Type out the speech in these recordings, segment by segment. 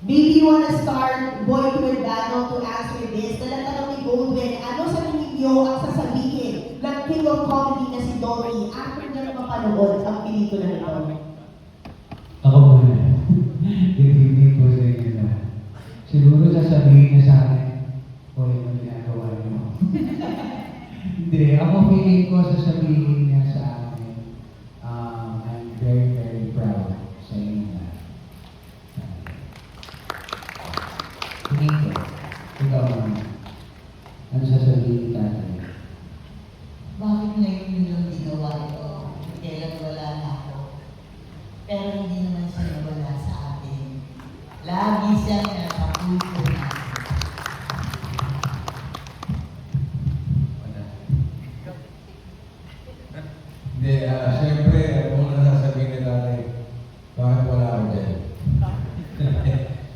Maybe you wanna start, Boy Cuendano, to answer this. Talatanong ni Goldwyn, ano sa tingin niyo ang sasabihin ng King of Comedy na si Dolly after niya mapanood ang pelikula nito? Ako muna. Hindi po sa inyo na. Siguro sasabihin niya sa akin, o yung ginagawa niyo. Hindi. Ako feeling ko sasabihin niya sa akin, I'm very, very proud sa inyo na. Tingin ko. Ikaw naman. Ano sasabihin ni tatay? Bakit ngayon yun yung ginawa ito? Kailan wala na ako? Pero hindi naman siya nawala sa atin. Lagi siyang nasa puso natin. Hindi, siyempre, kung nasasabihin ni tatay, bakit wala ako dyan?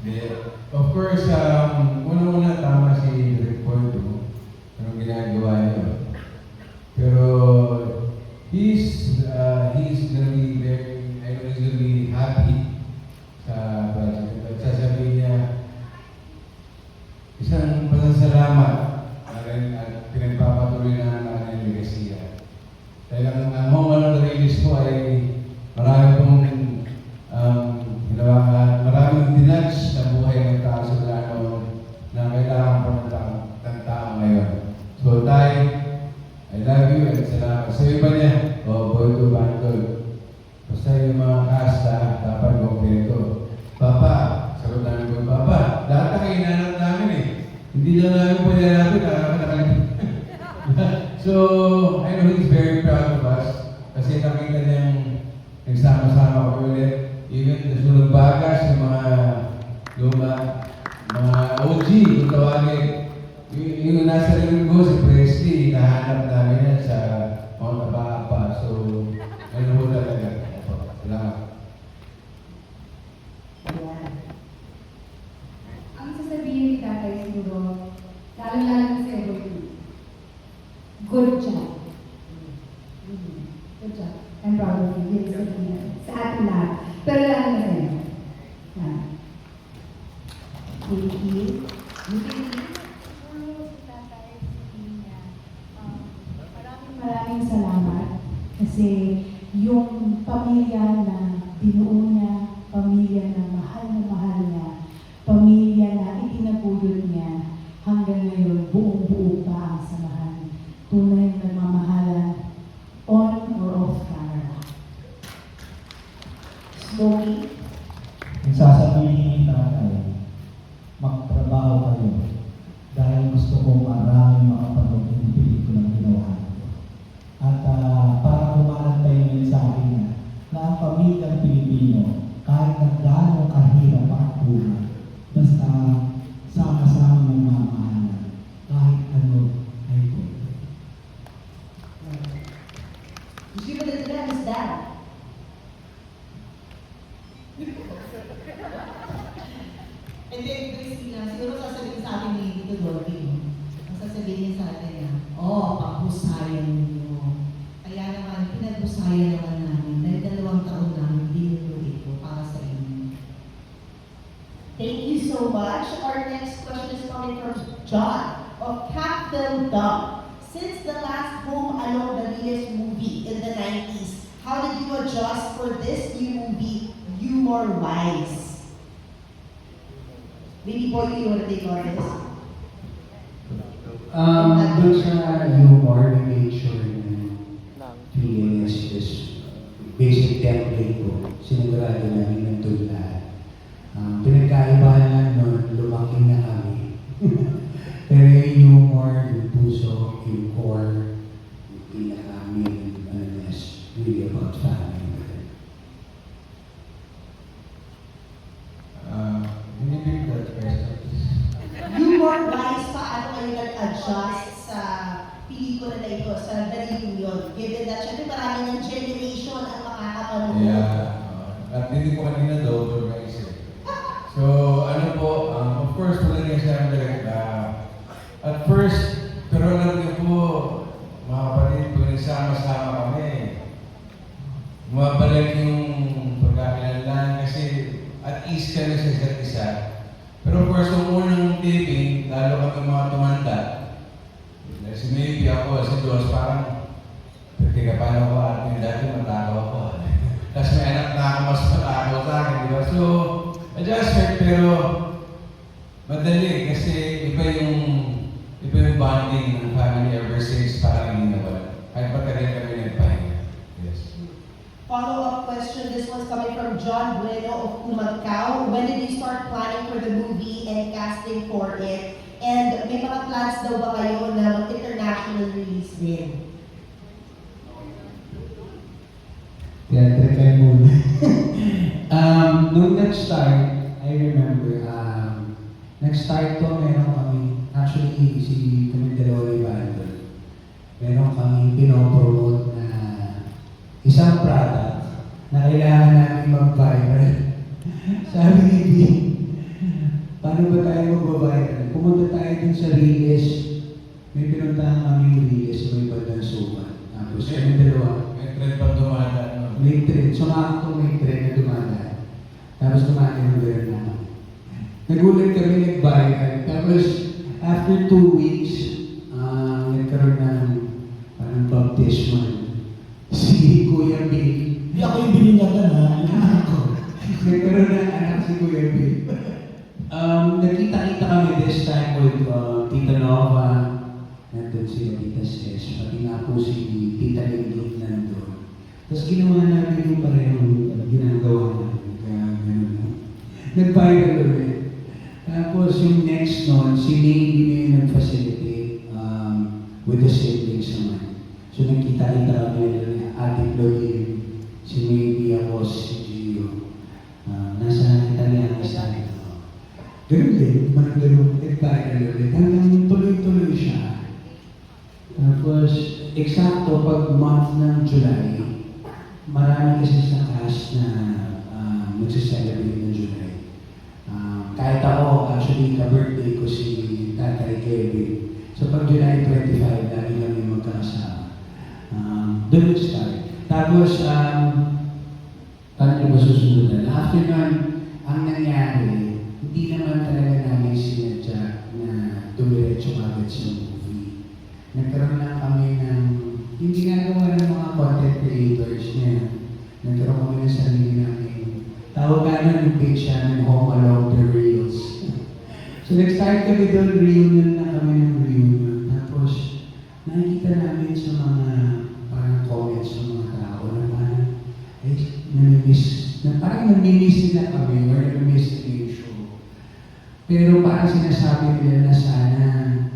Hindi. Of course, una-una tama si Rick Porto, anong ginagawa niyo. Pero, he's gonna be very, I know he's gonna be happy sa project. At sasabihin niya, isang pasasalamat at pinagpapatuloy na ang kanyang legasiya. Dahil ang Home Alone the Release ko ay marami pong maraming dinudge sa buhay ng tao sa Lano na kailangan po ng tao ngayon. So, Tay, I love you and salamat. Sa iba niya, Boy to Bandol. Basta yung mga kasta, dapat kompleto. Papa, sagot namin ko, Papa, lahat na kainanap namin eh. Hindi lang namin po niya natin, nakakalimutan. So, I know he's very proud of us kasi nakita niyang nagsama-sama kami ulit. Even sa sunod bagas, yung mga luma, mga OG, kung tawagin. Yung nasa rin ko, si Presley, hinahanap namin yan sa Mount Abapa. So, ano po talaga. Salamat. Ayan. Ang sasabihin ni tatay siguro, lalo-lalo na sa Everton, good job. Good job. I'm proud of you. Yes, sa atin lahat. Pero lalo na sa'yo. Yan. Thank you. Maraming salamat kasi yung pamilya na binuo niya, pamilya na mahal niya, pamilya na itinaguyod niya, hanggang ngayon buong-buo pa ang samahan. Tunay na nagmamahalan on or off camera. Smokey. Ang sasabihin ni tatay, magtrabaho kayo dahil gusto ko maraming makapanood ng pelikulang ginawa ko. At para kumalat pa yung mensahe na ang pamilyang Pilipino, kahit na gano'ng kahirap ang buhay, basta sama-sama ng mamahalan, kahit ano ay pwede. Gusto mo na sila, Miss Dan? And then, Christina, siguro sasabihin sa akin ni Tito Dolby, ang sasabihin niya sa atin na, paghusayan ninyo. Kaya naman, pinaghusayan naman namin dahil 2 taon namin binulo ito para sa inyo. Thank you so much. Our next question is coming from John of Captain Dumb. Since the last Home Alone the Release movie in the 90s, how did you adjust for this new movie, humor-wise? Maybe Boy, you want to take on this? Doon sa humor, we made sure na feeling is basic template ko. Sinigurado namin nandun lahat. Pinagkaibahan lang nun, lumaki na kami. Pero yung humor, yung puso, yung core, yung pinaka-main, is really about family. Repeat that question. Humor-wise, paano kayo nag-adjust sa pelikula na ito, sa Daring yun? Given that, syempre marami ng generation ang makakapanood. At hindi ko kanina daw, pero naisip. So, ano po, of course, wala rin siya direct. At first, pero alam niyo po, mga kapatid, kung nagsama-sama kami, bumabalik yung pagkakakilanlan kasi at ease kami sa isa't isa. Diyos, parang, teka, paano ko atin dati, matakaw ako. Tapos may anak na ako, mas matakaw sa akin, di ba? So, adjustment, pero madali kasi iba yung bonding ng family ever since parang hindi nawala. Kahit patagal kami nagpahinga. Yes. Follow-up question. This one's coming from John Bueno of Kumagkao. When did you start planning for the movie and casting for it? And may mga plans daw ba kayo na mag-international release din? Theatrical muna. Nung nag-start, I remember, nag-start to, meron kami, actually, si kami dalawa ni Bandol, meron kami pinopromote na isang product na kailangan namin mag-viral. Sabi ni B, paano ba tayo mag-viral? Pumunta tayo dun sa Riles, may pinuntahan kami yung Riles, may bandang suman. Tapos kami dalawa, May trend pa dumadaan. No? may trend. Sumakto may trend na dumadaan. Tapos dumadaan yung gano'n na. Nagulat kami nag-viral. Tapos, after 2 weeks, nagkaroon ng parang baptismal. Si Kuya Bill. Hindi ako yung bininyagan ha. Nagkaroon ng anak si Kuya Bill. Nagkita-kita kami this time with Tita Nova. Nandun sila Tita Ses. Pati nga po si Tita Linglin nandun. Tapos ginawa namin yung parehong ginagawa namin. Kaya gano'n. Nag-viral ulit. Tapos yung next nun, si Navy na yung nag-facilitate with the siblings naman. So nagkita-kita kami ng Ate Chloe, si Navy, ako, si Gio. Nasa Italiano sa akin. Ganun din, parang ganun, nag-viral ulit. Hanggang tuloy-tuloy siya. Tapos, eksakto pag month ng July, marami kasi sa cast na magsiselebrate ng July. Kahit ako, actually, ka-birthday ko si Tatay Kevin. So pag July 25, lagi kami magkakasama. Doon start. Tapos, paano nyo ba susunod? After nun, ang nangyari, hindi naman talaga namin sinadya na dumiretso agad sa movie. Nagkaroon lang kami ng, yung ginagawa ng mga content creators niya, nagkaroon kami ng sarili namin. Tawag nga nun yung page namin, Home Alone The Reels. So nag-start kami doon, reunion na kami ng reunion. Tapos, nakikita namin sa mga parang comments ng mga tao na parang, ay, namimiss, na parang namimiss nila kami or namimiss nila yung show. Pero parang sinasabi nila na sana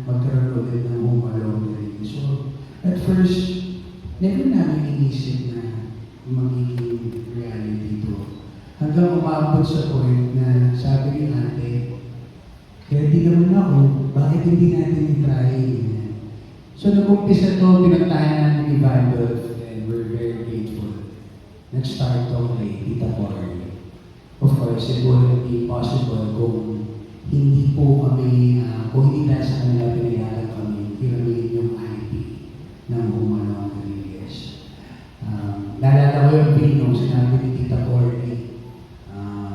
magkaroon ulit ng Home Alone The Reels. So, at first, never namin inisip na magiging reality ito. Hanggang umabot sa point na sabi ni ate, kaya di naman ako, bakit hindi natin i-try? So nag-umpisa ito, pinuntahan namin ni Vandolph, and we're very grateful. Nag-start ito kay Tita Cory. Of course, it wouldn't be possible kung hindi po kami, kung hindi dahil sa kanila pinayagan kami, pinamin yung IP ng Humanong Rodriguez. Naalala ko yung pinong sinabi ni Tita Cory.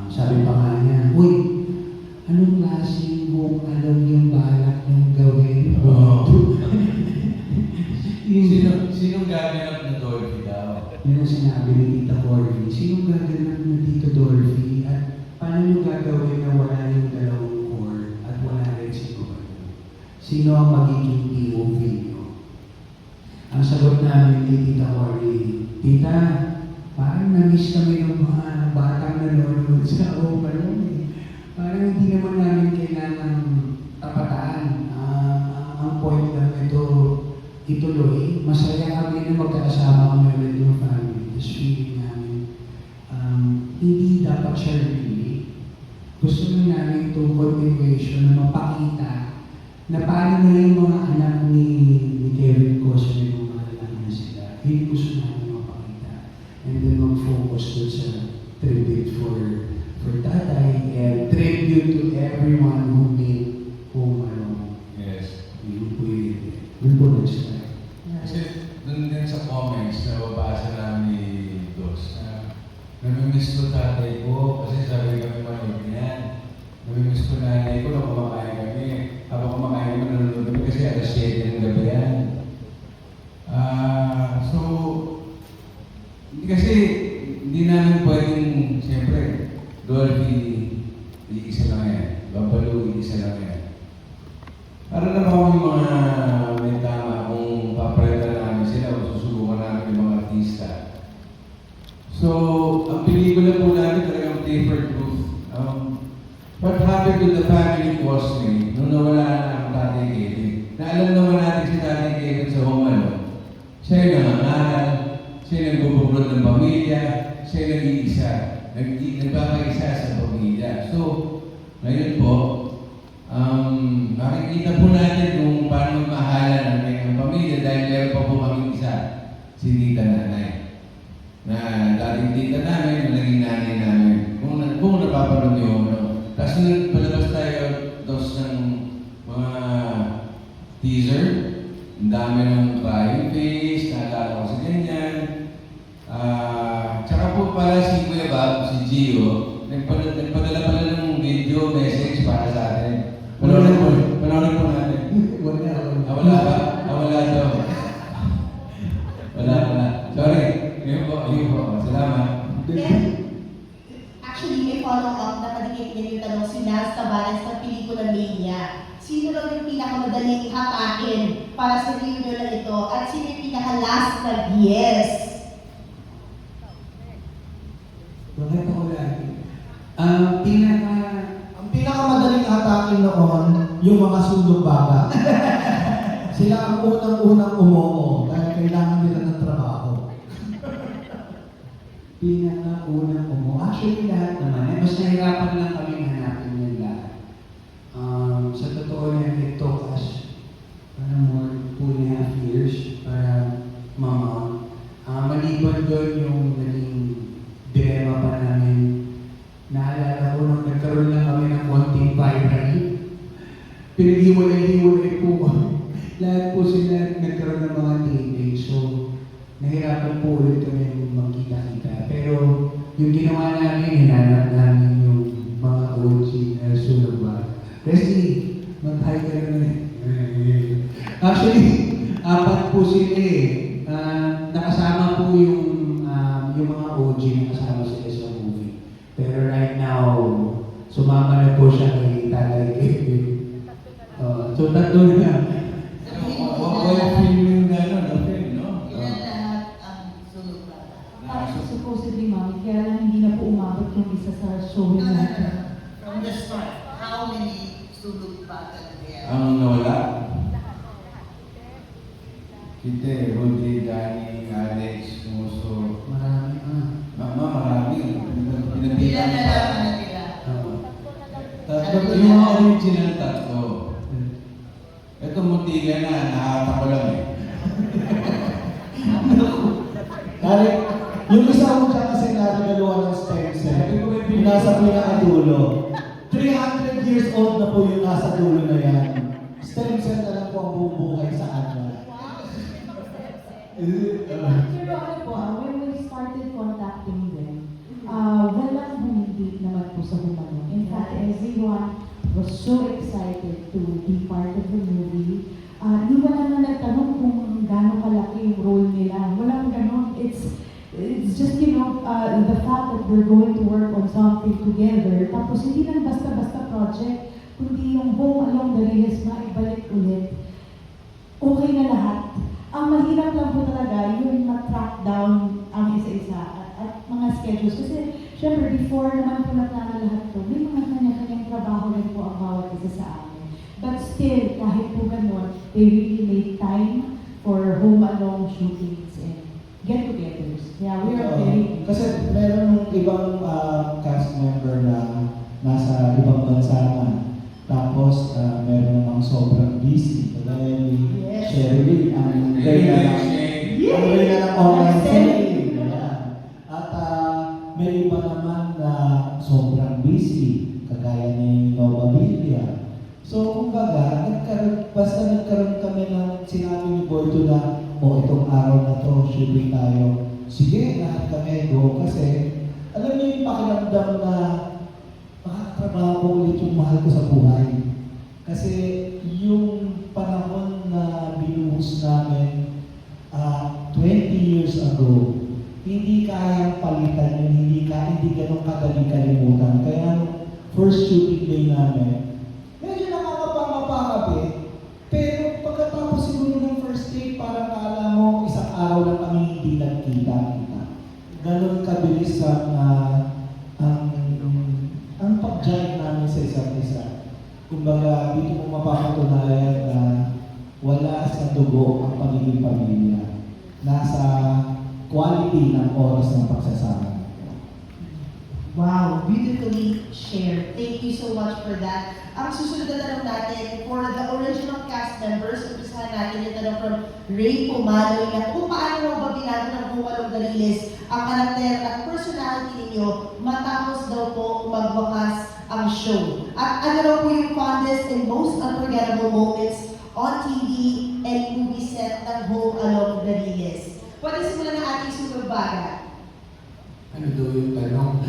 Sabi pa nga niya, uy, anong klaseng kung alam yung balak ng gawin? Sinong gaganap na Dolphy daw? Yun ang sinabi ni Tita Cory. Sinong gaganap na Tito Dolphy? At paano yung gagawin na wala yung dalawang core at wala rin si God? Sino ang magiging POV nyo? Ang sagot namin ni Tita Cory, Tita, parang na-miss kami ng mga batang nanonood sa Home Alone. Parang hindi naman namin kailangan tapataan. Ang point lang ito, ituloy. Masaya kami na magkakasama kami ulit ng family. Tapos feeling namin, hindi dapat siya really. Gusto lang namin itong continuation na mapakita na paano na yung mga anak ni Kevin Costner yung mga anak na sila. Hindi gusto namin mapakita. And then mag-focus dun sa tribute for Tatay and tribute to everyone who made Home Alone. Yes. Yun po yun. Yun po nag-start. Kasi dun din sa comments na babasa namin ni Dos, namimiss ko tatay ko kasi sabi kami manood niyan. Namimiss ko nanay ko na kumakain kami. Habang kumakain kami, nanonood kami kasi alas 7 ng gabi yan. So, kasi hindi namin pwedeng, siyempre, Dolphy, iisa lang yan. Babalu, iisa lang yan. Para naman yung mga may tama kung papalitan namin sila o susubukan namin yung mga artista. So, ang pelikula po namin talagang different truth. What happened to the family Cosme nung nawala na ang Tatay Kevin? Na alam naman natin si Tatay Kevin sa Home Alone. Siya yung nangangaral, siya yung nagbubuklod ng pamilya, siya yung nag-iisa, nagpapag-isa sa pamilya. So, ngayon po, makikita po natin kung paano mahalan namin ang pamilya dahil meron pa po kami isa, si Tita Nanay. Na dating tita namin, naging nanay namin. Kung napapanood niyo, no? Tapos nung palabas tayo ng mga teaser, ang dami ng crying face, naalala ko sa ganyan. Tsaka po pala si Kuya Bob, si Gio, nagpadala pala ng video message para sa atin. Panoorin po natin. Wala ba? Wala daw. Wala. Sorry. Yun po. Salamat. And, actually, may follow-up na kadikit din yung tanong si Naz Tavares ng pelikula Mania. Sino daw yung pinakamadaling hatakin para sa reunion na ito? At sino yung pinaka-last nag-yes? Bakit ako lagi? Ang pinakamadaling atakin noon, yung mga sulong baba. Sila ang unang-unang umuo dahil kailangan nila ng trabaho. Pinakaunang umuo. Actually, lahat naman. Mas nahirapan lang kami hanapin yung lahat. Sa totoo niya, it took us parang more 2.5 years para mamount. Maliban doon yung naging dilema pa namin. Naalala ko nung nagkaroon lang kami ng konting viral. Pinag-iwalay-iwalay po. Lahat po sila nagkaroon ng mga taping. So, nahirapan po ulit kami magkita-kita. Pero yung ginawa namin, hinanap namin yung mga OG na sulubak. Kasi, mag-hi ka naman eh. Actually, 4 po sila eh. Nakasama po yung mga OG na kasama sila sa movie. Pero right now, sumama na po siya kay Tatay Kevin. So, 3 na. Wala filming gano'n, no? Ilan lahat ang sulog ba? Parang supposedly, mami, kaya lang hindi na po umabot yung isa sa showing natin. From the start, how many sulog ba talaga yan? Ang nawala. Kita, Rudy, Danny, Alex, Muso. Marami Marami. Ilan Pinabitan na lang na nila? Tatlo, yung mga original tatlo. Ito muntiga na, nakakata ko lang eh. Dahil, yung isa ko siya kasi narigaluhan ng stem cell, yung nasa pinakadulo. 300 years old na po yung nasa dulo na yan. Stem cell na lang po ang bumubuhay sa kanya. Pero ano po, when we started contacting them, walang humindi naman po sa humano. In fact, everyone was so excited to be part of the movie. Di wala na nagtanong kung gaano kalaki yung role nila. Walang ganon. It's just, the fact that we're going to work on something together. Tapos hindi lang basta-basta project, kundi yung Home Along the Reyes maibalik ulit. Okay na lahat. Ang mahirap lang po talaga yung ma-track down ang isa-isa at mga schedules. Kasi, syempre, before naman po naplano lahat to, may mga kanya-kanyang trabaho rin po ang bawat isa sa amin. But still, kahit po ganun, they really made time for Home Alone shootings and get-togethers. Yeah, we are very... Kasi meron ng ibang cast member na nasa ibang bansa na. Tapos, meron namang sobrang busy. Kagaya ni Yes. Sherilyn, ang reyna ng online selling. Ayan. At may iba naman na sobrang busy. Kagaya ni Nova Villa. So, kumbaga, basta nagkaroon kami ng sinabi ni Boyto na, itong araw na to, shooting tayo. Sige, lahat kami go. Kasi, alam niyo yung pakiramdam na makakatrabaho ko ulit yung mahal ko sa buhay. Kasi, yung panahon na binuhos namin hindi ganun kadali kalimutan. Kaya first shooting day namin, medyo nakakapangapa kami. Pero pagkatapos siguro ng first day, parang akala mo isang araw lang kami hindi nagkita-kita. Ganun kabilis ang pag-jive namin sa isa't isa. Kumbaga, dito mo mapapatunayan na wala sa dugo ang pagiging pamilya. Nasa quality ng oras ng pagsasama. Wow, beautifully shared. Thank you so much for that. Ang susunod na tanong natin, for the original cast members, umpisahan natin yung tanong from Ray Pumaloy na kung paano ba binago ng Bumalong Dariles ang karakter at personality ninyo matapos daw po magwakas ang show. At ano daw po yung fondest and most unforgettable moments on TV and movie set ng Home Along Dariles. Pwede simulan na ating sumabaga. Ano daw yung tanong?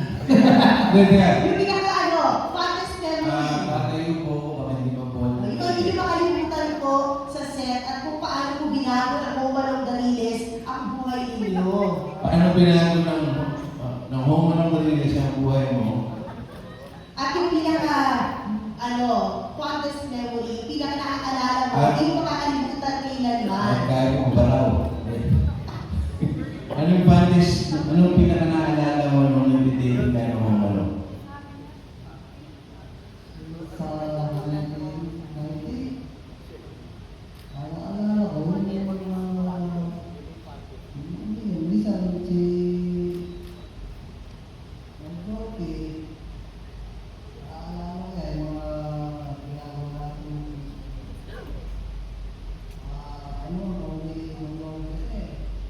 Yung pinaka fondest memory. Tatayo po kung hindi pa po. Ito, hindi nyo makalimutan po sa set at kung paano po binago ng Home Along Dariles ang buhay ninyo. Paano binago ng home ng Dariles ang buhay mo? At yung pinaka, fondest memory, yung pinaka naaalala mo, hindi mo makakalimutan kailanman. Kaya kong baraw. Anong fondest, anong pinaka-naalala mo nung nag-date ka ng home alone? Sa 1990, alala ko, hindi, minsan si Rocky, alala ko nga, yung mga ginagawa natin,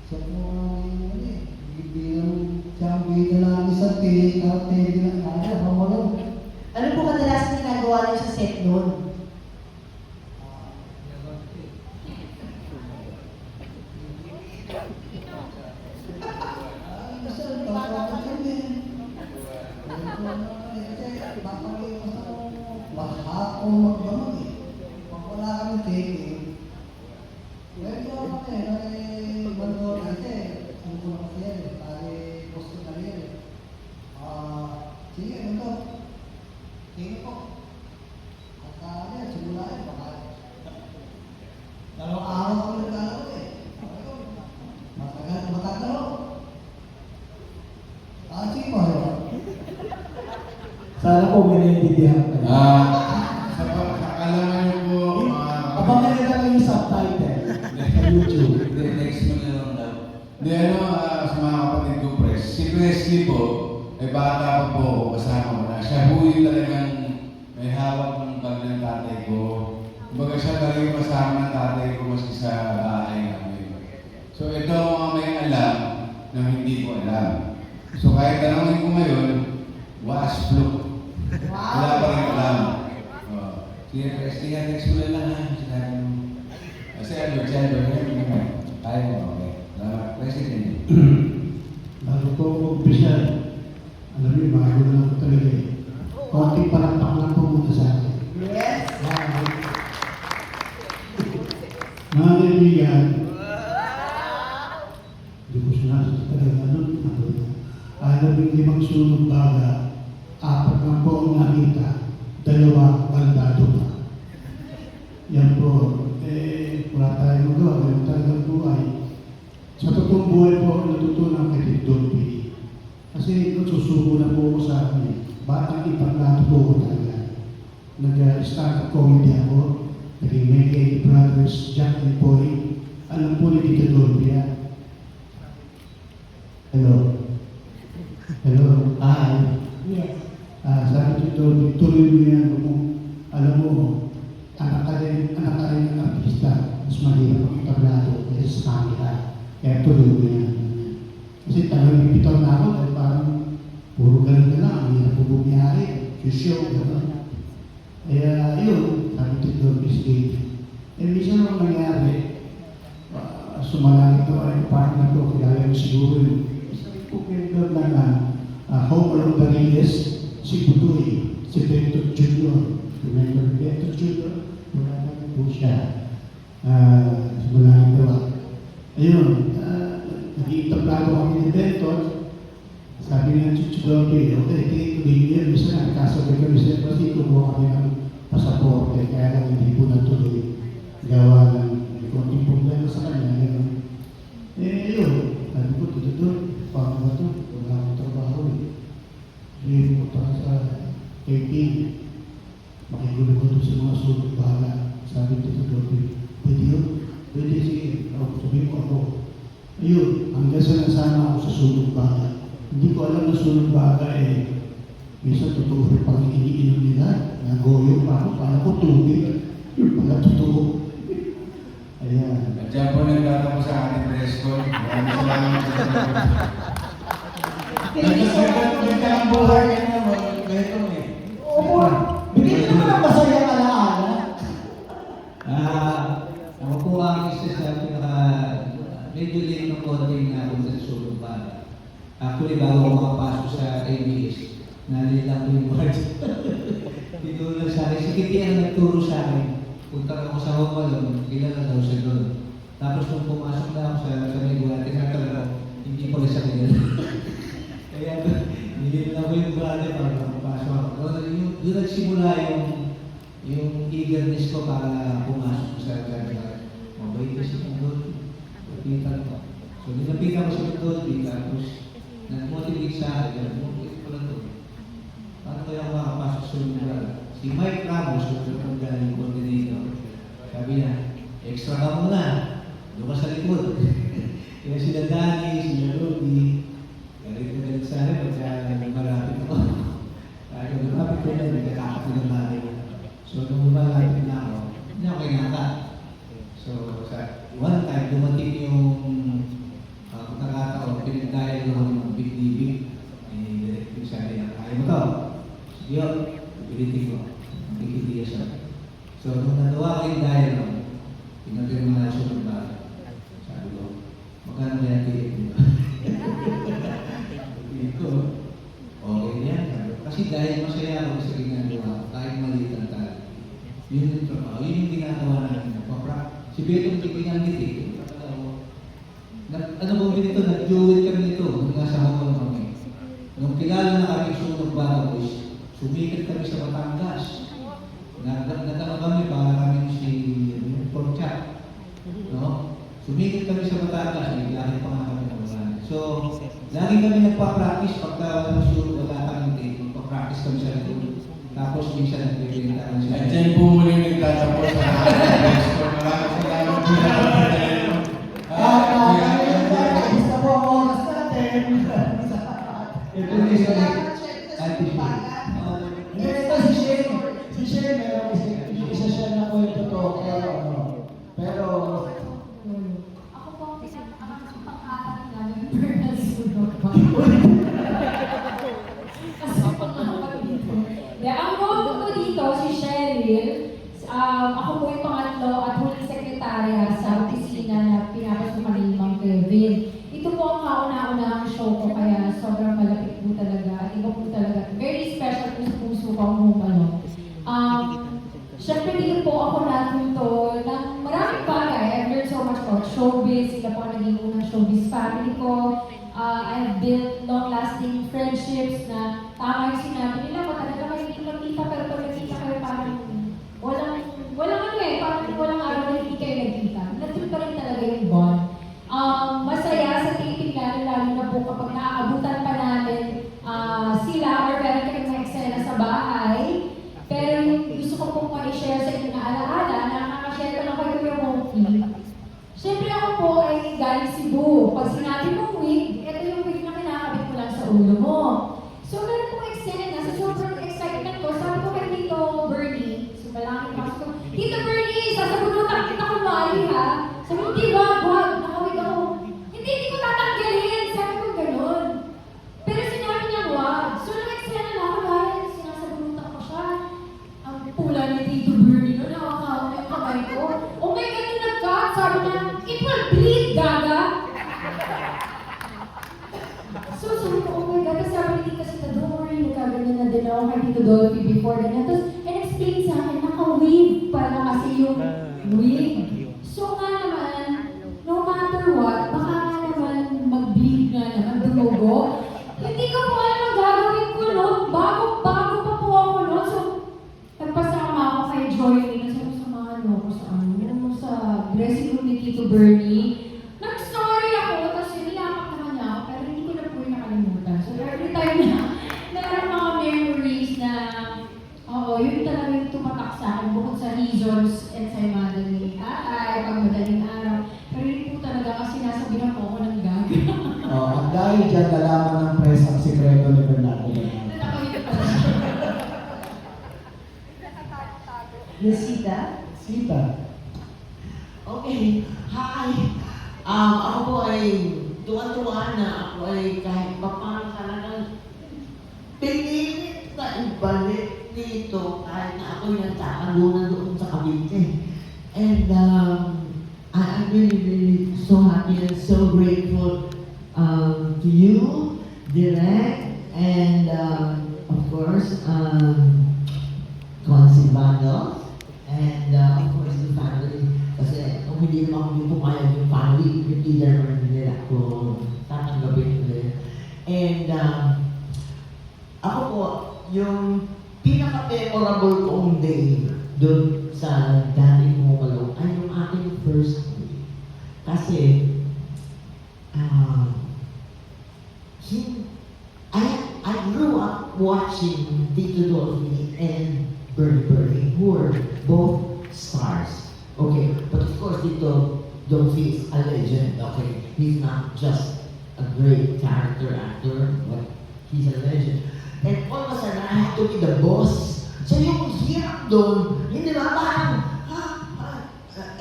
siya po bilang siyang bida namin sa TV ng kaya, mamalong. Ano po kadalasan ginagawa niyo sa set noon? Sana po may naiintindihan ka. Sa kaalaman niyo po, Abangan nila lang yung subtitle sa YouTube. next mo na lang daw. Hindi, sa mga kapatid ko, Pres. Si Presley po, ay bata pa po ako, kasama ko na. Siya huli talagang may hawak ng bag ng tatay ko. Kumbaga siya talaga yung kasama ng tatay ko maski sa bahay namin. So ito ang mga may alam na hindi ko alam. So kahit tanongin ko ngayon, was fluke. Wala pa rin alam. Sige, Presley, next mo na lang ha. Sinabi mo. Kasi ano, kaya mo, okay. Salamat, President. Bago ko mag-umpisa, alam niyo, bago na ako talaga eh. Konting palakpak lang pumunta sa akin. Yes. Mga kaibigan, hindi ko sinasabi talaga, limang sunog baga, 4 lang po ang nakita, 2 bandado pa. Yan po, wala tayong magawa, ganun talagang buhay. Sa totoong buhay po, natutunan kay Tito Dolphy. Kasi nagsusubo na po ako sa akin. Batang ipaglato po ako talaga. Nag-start comedy ako. Naging may brothers, Jack and Poy. Alam po ni Tito Dolphy yan. Hello. Hello. Hi. Yes. Sabi Tito Dolphy, tuloy mo yan. Alam mo, anak ka rin ng artista. Mas mahirap ang ipaglato kaysa sa kanila. Kaya tuloy mo yan. Kasi talagang bitaw na ako dahil parang puro ganun na lang. Ang hirap po bumiyari. Show, gano'n. Kaya yun, sabi ko doon, is gate. Minsan ang nangyari, sumalangit ko ay partner ko, kaya yun siguro yun. Sabi ko kayo doon na Home Along Dariles, si Butoy, si Beto Jr. Remember Beto Jr.? Wala na po siya. Sumalangit ko. Ayun, nag-iitablado kami ni Beto. Sabi nga Chuchudoki, okay, tuloy niyo yan. Bisa na, kasabay kami sa kasi kumuha kami ng pasaporte, kaya lang hindi po natuloy. Gawa ng may konting problema sa kanya. Yun. Sabi ko, tututur, paano ba ito? Wala akong trabaho eh. Hindi po para sa 13. Makigulo ko doon sa mga sulok bahala. Sabi ko tututur, pwede yun? Pwede sige. Sabihin ko ako. Ayun, hanggang sa nasama ako sa sulok bahala. Hindi ko alam na sulok bahala eh. Minsan totoo rin pang iniinom nila. Nagoyo pa ako, paano ko tubig. Yun pala totoo. Ayan. At dyan po nagtatapos sa ating press call. Maraming salamat sa Thank you so much. Ganda ang buhay niya naman. Ganito eh. Oo. Bigyan mo ng masayang alaala. Ako po ang isa sa pinaka medyo late ng konting na kung sa sulong para. Actually, bago ako makapasok sa ABS, nalila ko yung words. Tinuro sa akin, si Kitty ang nagturo sa akin. Punta ako sa Hong Kong, kilala daw siya doon. Tapos nung pumasok na ako sa may buwan, tinatanong ko, hindi pala siya kilala. Kaya nilila ko yung brother para makapasok ako. Doon nagsimula yung eagerness ko para pumasok sa kanila. Mabait kasi yung doon. Lapitan ko. So, nilapitan ko sa doon, tapos nag-motivate sa akin. Motivate ko lang doon. Paano kaya makapasok sa lugar? Si Mike Ramos, yung galing coordinator, sabi niya, extra ka muna. Doon ka sa likod. Kaya sila Danny, sila Rudy, galit sa akin, pagka malapit ako. Kaya malapit ko na, nagkakapit ng lahat. So, nung malapit na ako, hindi ako kinaka. So, sa one time, dumating yung pagkakataon, pinagdaya ko ng big-big. Yung sabi niya, kaya mo to. Sige, pilitin ko. Nakikitiya siya. So, nung nagawa ko yung dialogue, pinagpirma na siya ng bago. Sabi ko, magkano kaya ticket mo? Sabi ko, okay yan. Kasi dahil masaya ako sa ginagawa, kahit maliit ang tali. Yun yung trabaho. Yun yung ginagawa namin. Si Betong titingan dito. Ano ba nito? Nag-duet kami nito. Nung nasa Hong Kong kami. Nung kilala na kami sunog Bago Boys, sumikat kami sa Batangas. Nagano kami para kami si Porchat. No? Sumikat kami sa Batangas, may laki pa nga kami na wala. So, lagi kami nagpa-practice pagka wala sunog, wala kami date. Nagpa-practice kami sa likod. Tapos minsan nagpipinta kami sa At dyan po muli nagtatapos sa ating press call. Maraming salamat po sa Isa po ang oras natin. Ito yung isa na Ito si Shane. Si Shane, meron isa siya na kwento to. Pero, Ako po ang pinaka-pang-aral namin Bernal Sunog pa. Kasi pang-aral dito. Ang role ko dito, si Cheryl, ako po yung pangatlo at huling sekretarya sa opisina na pinapasukan ni Mang Kevin. Ito po ang kauna-unahang show ko kaya sobrang malapit po talaga. Iba po talaga. Very special po sa puso ko ang humano. Siyempre dito po ako natuto ng maraming bagay. I've learned so much about showbiz. Sila po ang naging unang showbiz family ko. I've built long-lasting friendships na tama yung sinabi nila. Matagal na kayo hindi magkita pero pag nagkita kayo parang walang ano eh. Parang walang araw na hindi kayo nagkita. Nandun pa rin talaga yung bond. Masaya sa taping lalo na po kapag naaabutan pa namin sila or meron kami mga eksena sa bahay. Pero yung gusto ko pong ma-share sa inyo na alaala, nakaka-share ko lang kayo yung Monkey. Siyempre ako po ay galing Cebu. Pag sinabi mong wig, ito yung wig na kinakabit mo lang sa ulo mo. So meron pong eksena, sa sobrang excitement ko, sabi ko kay Tito Bernie, so malangin pa ko, Tito Bernie, sasabunutan kita kumari ha. Sabi ko, di wag, nakawig ako. Hindi ko tatanggalin. Sabi ko ganun. Pero sinabi niya wag. So nag-eksena na ako dahil sinasabunutan ko siya. Ang pula ni Tito Bernie no, nakakawa yung kamay ko. Oh my God, nag-cut. Sabi niya, it will bleed, gaga. So sabi ko, oh my God, kasi sabi ni Tita Sita, don't worry, nagkaganyan na din ako kay Tito Dolphy before ganyan. Tapos, in-explain sa akin, naka-wave pala kasi yung wig. So nga naman, no matter what, baka nga naman mag-bleed nga naman, dumugo. Hindi ko Miss Sita? Sita. Okay. Hi. Ako po ay tuwan-tuwa na ako ay kahit paano talagang pinilit na ibalik dito kahit na ako'y nagtatagunan doon sa Cavite. And I'm really so happy and so grateful to you, Direk, and of course, Consi Bando, and of course the family. Kasi kung hindi naman kami pumayag yung family, hindi naman nila ako tatanggapin ulit. And ako po, yung pinaka-memorable kong day doon sa dating Momalo ay yung aking first day. Kasi, I grew up watching Tito Dolphy and Bernie, who were both stars. Okay, but of course Tito Dolphy is a legend, okay? He's not just a great character actor, but he's a legend. And all of a sudden, I had to be the boss. So yung hirap doon, hindi ba parang,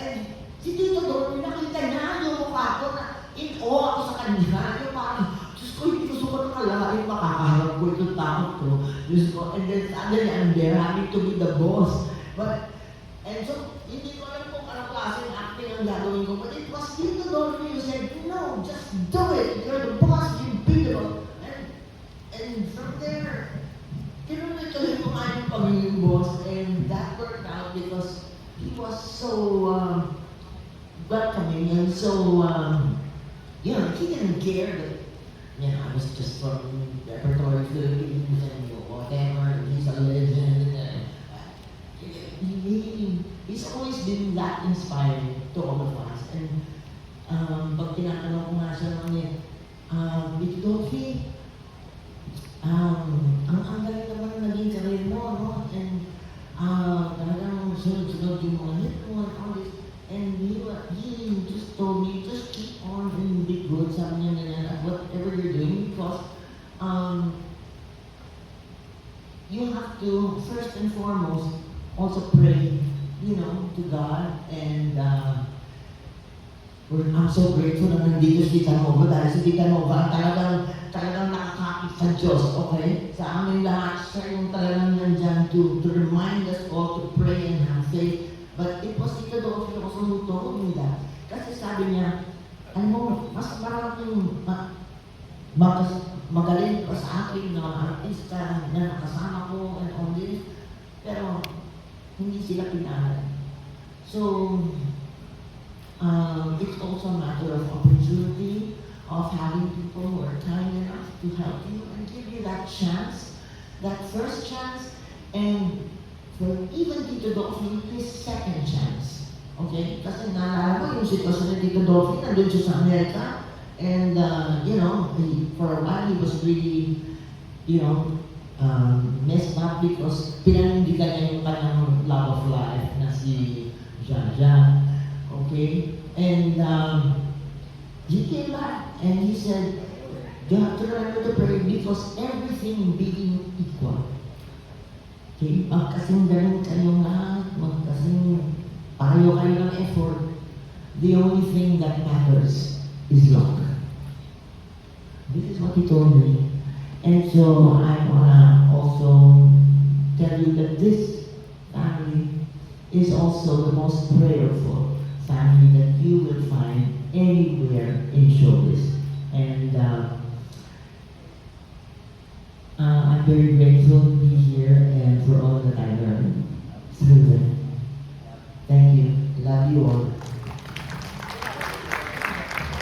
and si Tito Dolphy, nakita niya yung mukha ko na in awe ako sa kanya. Yung parang, Diyos ko, hindi ko sukat akalain, makakaharap ko itong takot ko. Diyos ko, and then suddenly I'm there having to be the boss. But, and so, hindi ko alam kung anong klaseng acting ang gagawin ko. But it was Tito Dolphy who said, no, just do it. You're the boss, you beat it. And from there, tinuloy-tuloy ko nga yung pagiging boss. And that worked out because he was so welcoming and so, you know, he didn't care that, you know, I was just from Repertory Philippines and whatever, he's a legend. He's always been that inspiring to all of us. And pag tinatanong ko nga siya naman Tito Dolphy, ang galing naman naging career mo, no? And talagang sunod-sunod yung mga hit mo and all this. And he just told me, just keep on and be good, sabi niya na whatever you're doing, because you have to, first and foremost, also pray, you know, to God. And I'm so grateful na nandito si Tita Nova dahil si Tita Nova talagang nakakakit sa Diyos, okay? Sa amin lahat, siya yung talagang nandyan to remind us all to pray and have faith. But it was Tita Dolphy ako sumuto nila. Kasi sabi niya, alam mo, mas maraming magaling pa sa akin na artista na nakasama ko and all this. Pero, hindi sila pinalad. So, it's also a matter of opportunity, of having people who are kind enough to help you and give you that chance, that first chance, and for even Tito Dolphy, his second chance. Okay? Kasi naalala ko yung sitwasyon ni Tito Dolphy, nandun siya sa Amerika, and you know, for a while he was really, you know, messed up because pinanindigan niya yung kanyang love of life na si Jaja. Okay? And he came back and he said, you have to remember to pray because everything being equal. Okay? Magkasing ganun kayong lahat, magkasing pareho kayo ng effort. The only thing that matters is luck. This is what he told me. And so I wanna also tell you that this family is also the most prayerful family that you will find anywhere in showbiz. And I'm very grateful to be here and for all that I learned through them. Thank you. Love you all.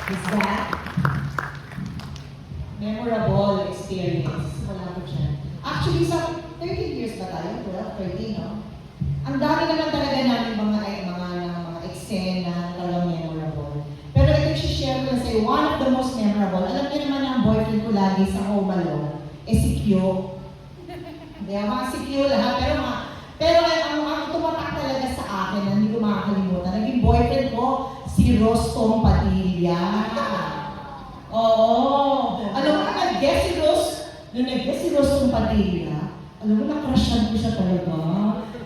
Is that memorable experience? Wala ko dyan. Actually, sa 13 years ba tayo? 12, 13, no? Ang dami naman talaga namin mga eksena talagang memorable. Pero ito share ko na sa'yo, one of the most memorable. Alam niyo naman ang boyfriend ko lagi sa Home Alone, si Q. Mga si Q lahat, pero ang tumatak talaga sa akin na hindi ko makakalimutan. Naging boyfriend ko, si Rostong Padilla. Oo. Alam mo, nag-guess si Rostong Padilla, alam mo, nakrasyan ko siya talaga.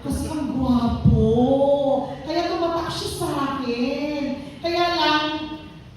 Kasi ang gwapo. Kaya tumatak siya sa akin. Kaya lang,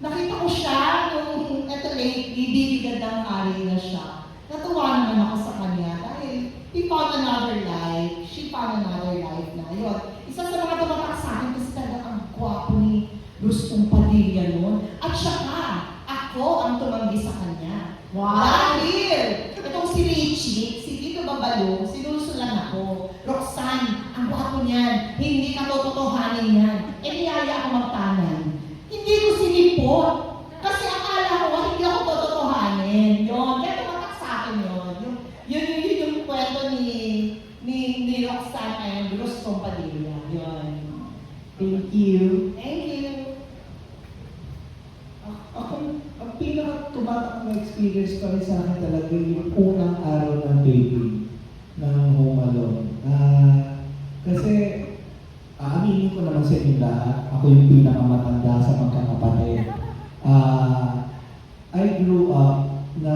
nakita ko siya nung eto lately, bibigyan ng hari na siya. Natuwa naman ako sa kanya dahil he found another life. She found another life na. Yun. Isa sa mga tumatak sa akin kasi talaga ang gwapo ni Rustong Padilla noon. At saka, ako ang tumanggi sa kanya. Dahil, itong si Richie, si Tito Babalong, sinusulan ako. Roxanne, ang gwapo niyan. Hindi ka tototohanin yan. Eh, niyaya ako magtanan. Hindi ko sinipot. Kasi akala ko, hindi ako tototohanin. Yun. Kaya tumatak sa akin yun. Yun yung kwento ni Roxanne and Rustong Padilla. Yun. Thank you. Thank you. Ang pinaka-tumatak na experience pa rin sa akin talaga yung unang araw ng taping ng Home Alone. Kasi, aaminin ko naman sa inyo lahat, ako yung pinakamatanda sa magkakapatid. I grew up na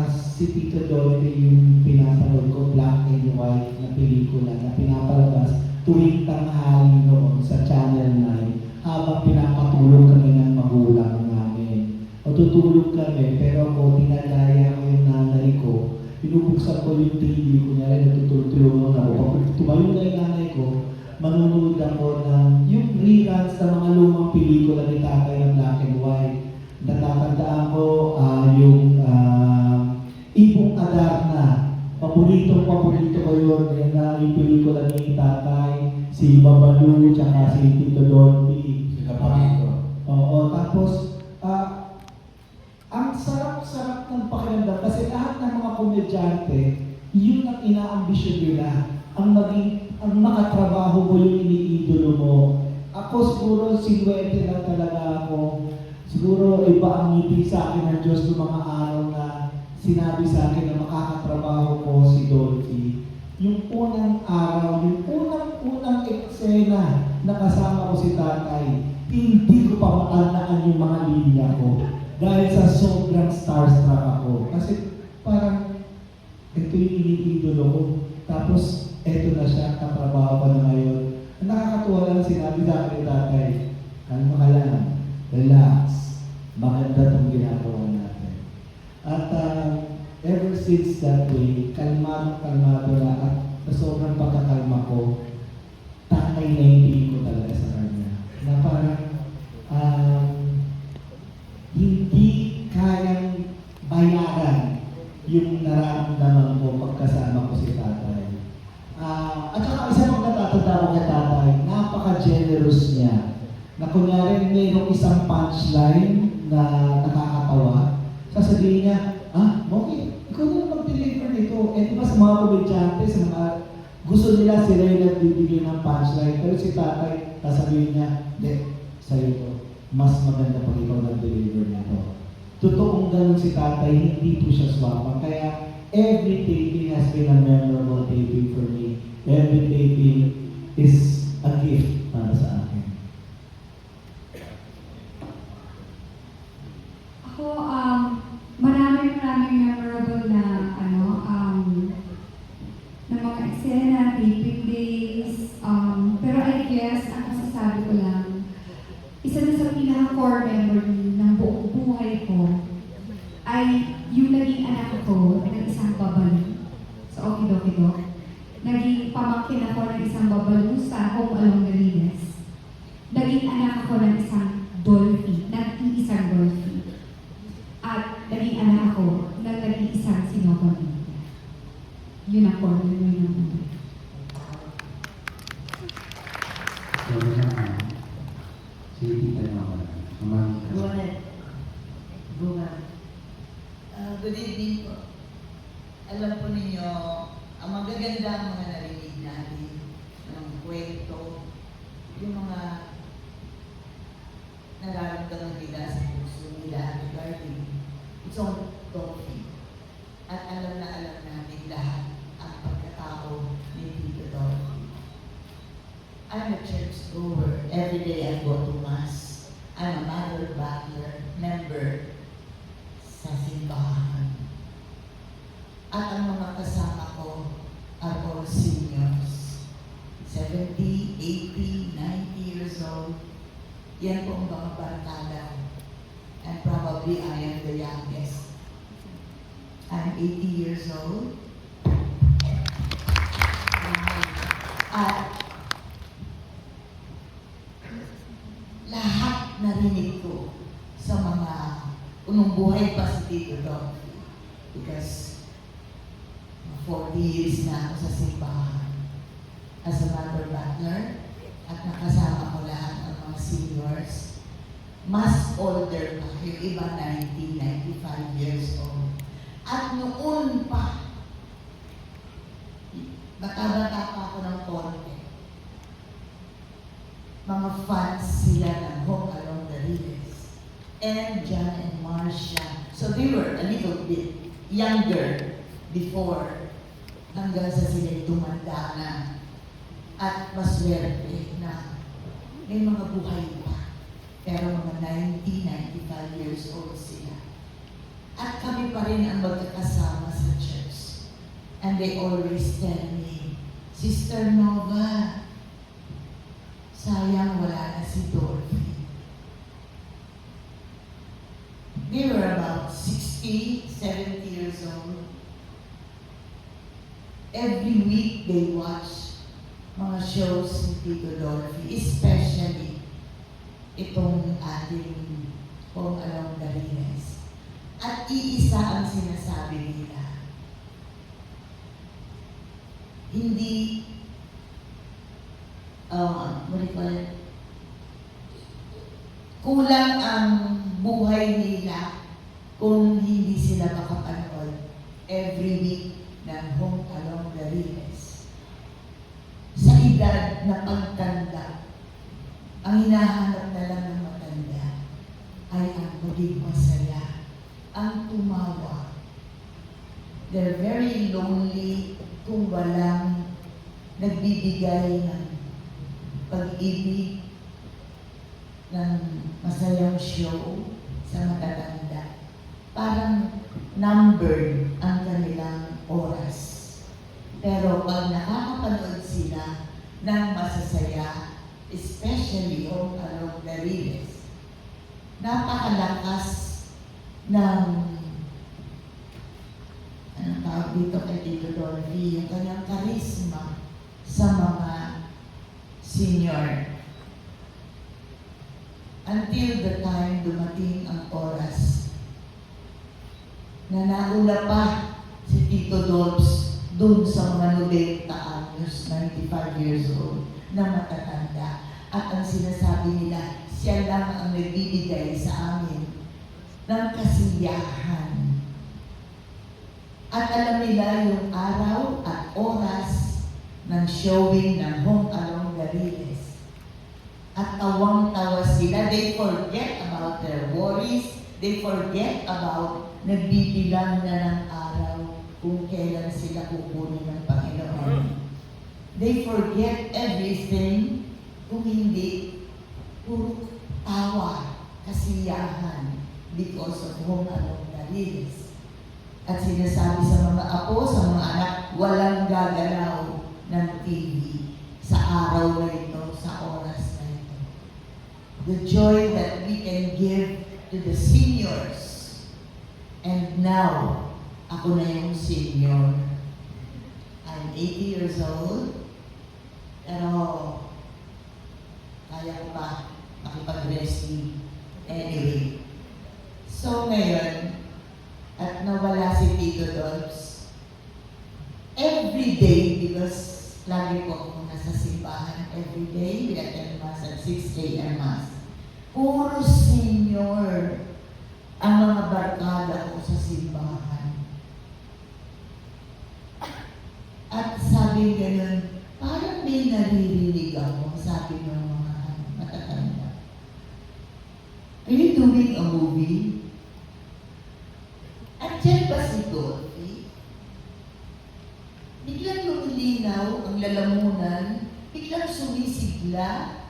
si Tito Dolly yung pinapanood ko, black and white na pelikula na pinapalabas tuwing tanghali noon sa Channel 9 habang pinapatulog kami ng magulang namin. O tutulog kami, pero ako tinalaya ko yung nanay ko, pinubuksan ko yung TV ko niya rin, natutulog ako. Pag tumayo na yung nanay ko, manunood ako ng yung reruns ng mga lumang pelikula ni Tatay na black and white. Natatandaan ko yung Ibong Adarna. Paborito ko yun. Yan na yung pelikula ni Tatay, si Babalu, tsaka si Tito Dolby. Sila pa rito. Oo, tapos ang sarap-sarap ng pakiramdam kasi lahat ng mga komedyante, yun ang inaambisyon nila. Ang makatrabaho mo, yung iniidolo mo. Ako siguro, silwete lang talaga ako. Siguro iba ang ngiti sa akin ng Diyos ng mga araw na sinabi sa akin na makakatrabaho ko si Dolphy. Yung unang araw, yung unang eksena na kasama ko si Tatay, hindi ko pa matandaan yung mga linya ko. Dahil sa sobrang starstruck ako. Kasi parang, ito yung iniidolo ko. Tapos, ito na siya, katrabaho ko na ngayon. Ang nakakatuwa lang sinabi sa akin ni Tatay, kalma ka lang, relax, maganda itong ginagawa natin. At ever since that day, kalmado na at sa sobrang pagkakalma ko, Tatay na hindi ko talaga sa kanya. Na parang, hindi kayang bayaran yung nararamdaman ko pagkasama ko si Tatay. At saka isa pang natatanda ko kay Tatay, napaka-generous niya. Na kunyari mayroong isang punchline na nakakatawa, sasabihin niya, Moki, ikaw na mag-deliver nito. Eh, di ba sa mga komedyante, sa mga gusto nila sila yung nagbibigay ng punchline. Pero si Tatay, sasabihin niya, hindi, sa'yo to. Mas maganda pag ikaw nag-deliver nito. Totoong ganun si Tatay, hindi po siya swapang. Kaya, every taping has been a memorable taping for me. Every taping is a gift para sa akin. Ako, maraming memorable na, na mga eksena, taping days, pero I guess, ang masasabi ko lang, isa na sa pinaka-core memory ng buong buhay ko ay yung naging anak ko ng isang babalu sa Okidokido. Naging pamangkin ako ng isang babalu sa Home Alone Galiles. Naging anak ako ng isang Dolphy, nag-iisang Dolphy. At naging anak ako ng nag-iisang Sinopon. Yun ang core memory ng buhay. Go ahead. Go ahead. Good evening po. Alam po ninyo, ang magaganda ang mga narinig natin ng kwento, yung mga nararamdaman nila sa puso nila regarding it's all Dolphy. At alam na alam natin lahat ang pagkatao ni Tito Dolphy. I'm a church goer. Every day I go to Mass. I'm a Mother Butler member sa simbahan. At ang mga kasama ko, 70, 80, 90 years old. Yan po ang mga barkada ko. And probably I am the youngest. I'm 80 years old. At lahat narinig ko sa mga unong buhay pa si Tito Dog. Because 40 years na ako sa simbahan as a mother butler at nakasama ko lahat ng mga seniors. Mas older pa, yung iba 90, 95 years old. At noon pa, bata-bata pa ako ng konti, mga fans sila ng Home Along the Riles and John and Marcia. So they were a little bit younger before hanggang sa sila tumanda na at maswerte na may mga buhay pa. Pero mga 90, 95 years old sila. At kami pa rin ang magkakasama sa church. And they always tell me, Sister Nova, sayang wala na si Dorothy. They were about 60, 70 years old. Every week they watch mga shows ni Tito Dorothy, especially itong ating Home Along the Riles. At iisa ang sinasabi nila. Hindi, what do you call it? Kulang ang buhay nila kung hindi sila makapanood every week ng Home Along the Riles. Sa edad na pagtanda, ang hinahanap na lang ng matanda ay ang maging masaya, ang tumawa. They're very lonely kung walang nagbibigay ng pag-ibig, ng masayang show sa matatanda. Parang numbered ang kanilang oras. Pero pag nakakapanood sila ng masasaya, especially Home Along the Riles, napakalakas ng anong tawag dito kay Tito Dorothy, yung kanyang karisma sa mga senior. Until the time dumating ang oras na nauna pa si Tito Dolps dun sa mga 90 anyos, 95 years old, na matatanda. At ang sinasabi nila, siya lang ang nagbibigay sa amin ng kasiyahan. At alam nila yung araw at oras ng showing ng Home Along the Riles. At tawang-tawa sila. They forget about their worries. They forget about nagbibilang na ng araw kung kailan sila kukunin ng Panginoon. They forget everything kung hindi puro tawa, kasiyahan because of Home Along the Riles. At sinasabi sa mga apo, sa mga anak, walang gagalaw ng TV sa araw na ito, sa oras na ito. The joy that we can give to the seniors. And now, ako na yung senior. I'm 80 years old, pero kaya ko pa makipag-wrestling. Anyway, so ngayon, at nawala si Tito Dolps, every day, because lagi po ako nasa simbahan every day, we attend Mass at 6 a.m. Mass. Puro senior ang mga barkada ko sa simbahan. At sabi ganun, parang may naririnig ako, sabi ng mga matatanda. Are you doing a movie? At dyan ba si Dorothy? Biglang lumilinaw ang lalamunan, biglang sumisigla.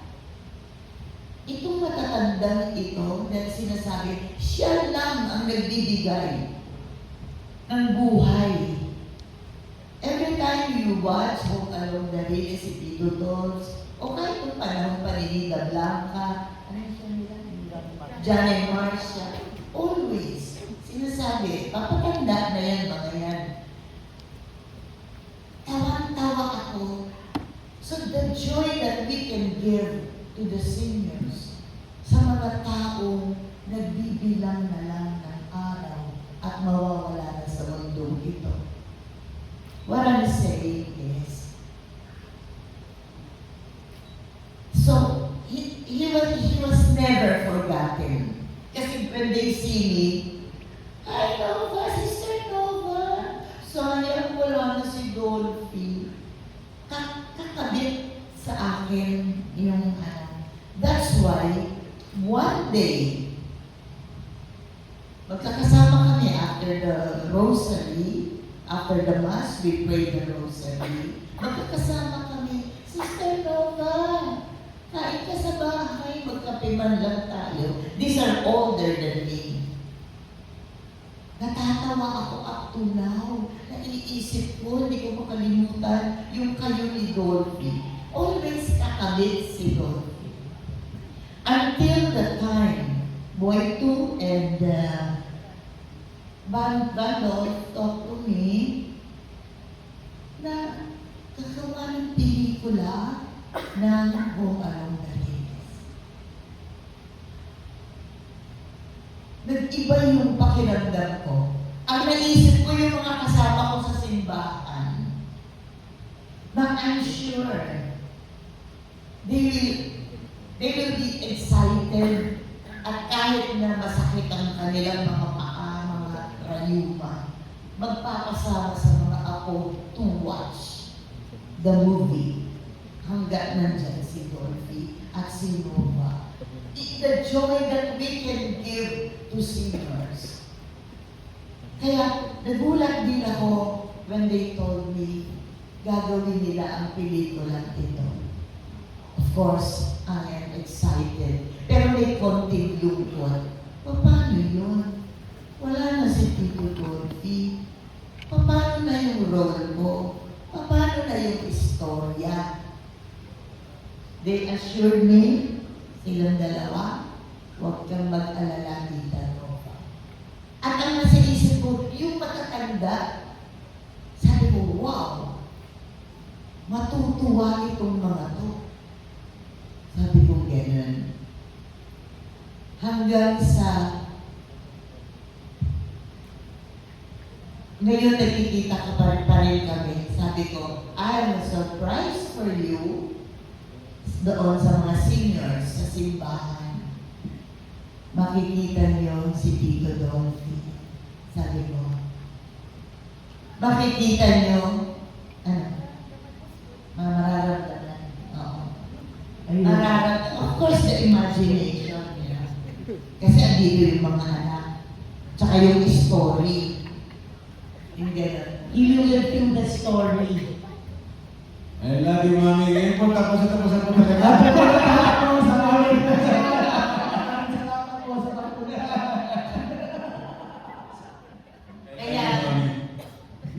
Itong matatandang ito, dahil sinasabi, siya lang ang nagbibigay ng buhay. Every time time you watch Home Along the Riles, si Tito Dolls, o kahit yung panahon pa ni Nida Blanca, ano yung siya nila? John and Marcia, always, sinasabi, papatanda na yan, mga yan. Tawang-tawa ako. So the joy that we can give to the seniors, sa mga taong nagbibilang na lang ng araw at mawawala na sa mundong ito. What I'm saying is, so he was never forgotten. Kasi when they see me, hi Nova, Sister Nova, sayang wala na si Dolphy. Kakabit sa akin yung that's why, one day, magkakasama kami after the rosary, after the mass, we pray the rosary. Magkakasama kami, Sister Nova, kain ka sa bahay, magkape man lang tayo. These are older than me. Natatawa ako up to now. Naiisip ko, hindi ko makalimutan yung kayo ni Dolphy. Always kakabit si Dolphy. Until the time, Boy 2 and Bandolph talked to me na kagawa ng pelikula ng Home Along the Riles. Nag-iba yung pakiramdam ko. Ang naisip ko yung mga kasama ko sa simbahan na I'm sure they will be excited at kahit na masakit ang kanilang mga paa, mga rayuma, magpapasama sa mga apo to watch the movie hanggat nandyan si Dolphy at si Nova. The joy that we can give to seniors. Kaya nagulat din ako when they told me gagawin nila ang pelikulang ito. Of course, I am excited. Pero may konting lungkot. Paano yun? Wala na si Tito Dolphy. Paano na yung role mo? Paano na yung istorya? They assured me, silang dalawa, huwag kang mag-alala, Tita Nova. At ang nasa isip ko, yung matatanda, sabi ko, wow, matutuwa itong mga to. Sabi ko gano'n. Hanggang sa ngayon nagkikita ka pa rin kami. Sabi ko, I have a surprise for you doon sa mga seniors sa simbahan. Makikita niyo si Tito Dolphy. Sabi ko, makikita niyo, mararamdaman. Oo. Mararamdaman. Of course, the imagination. Yeah. Kasi andito yung mga anak. Tsaka yung story. Yung gano'n. You will feel the story. I love you, Mami. Ngayon po, tapos ko talaga. Kaya,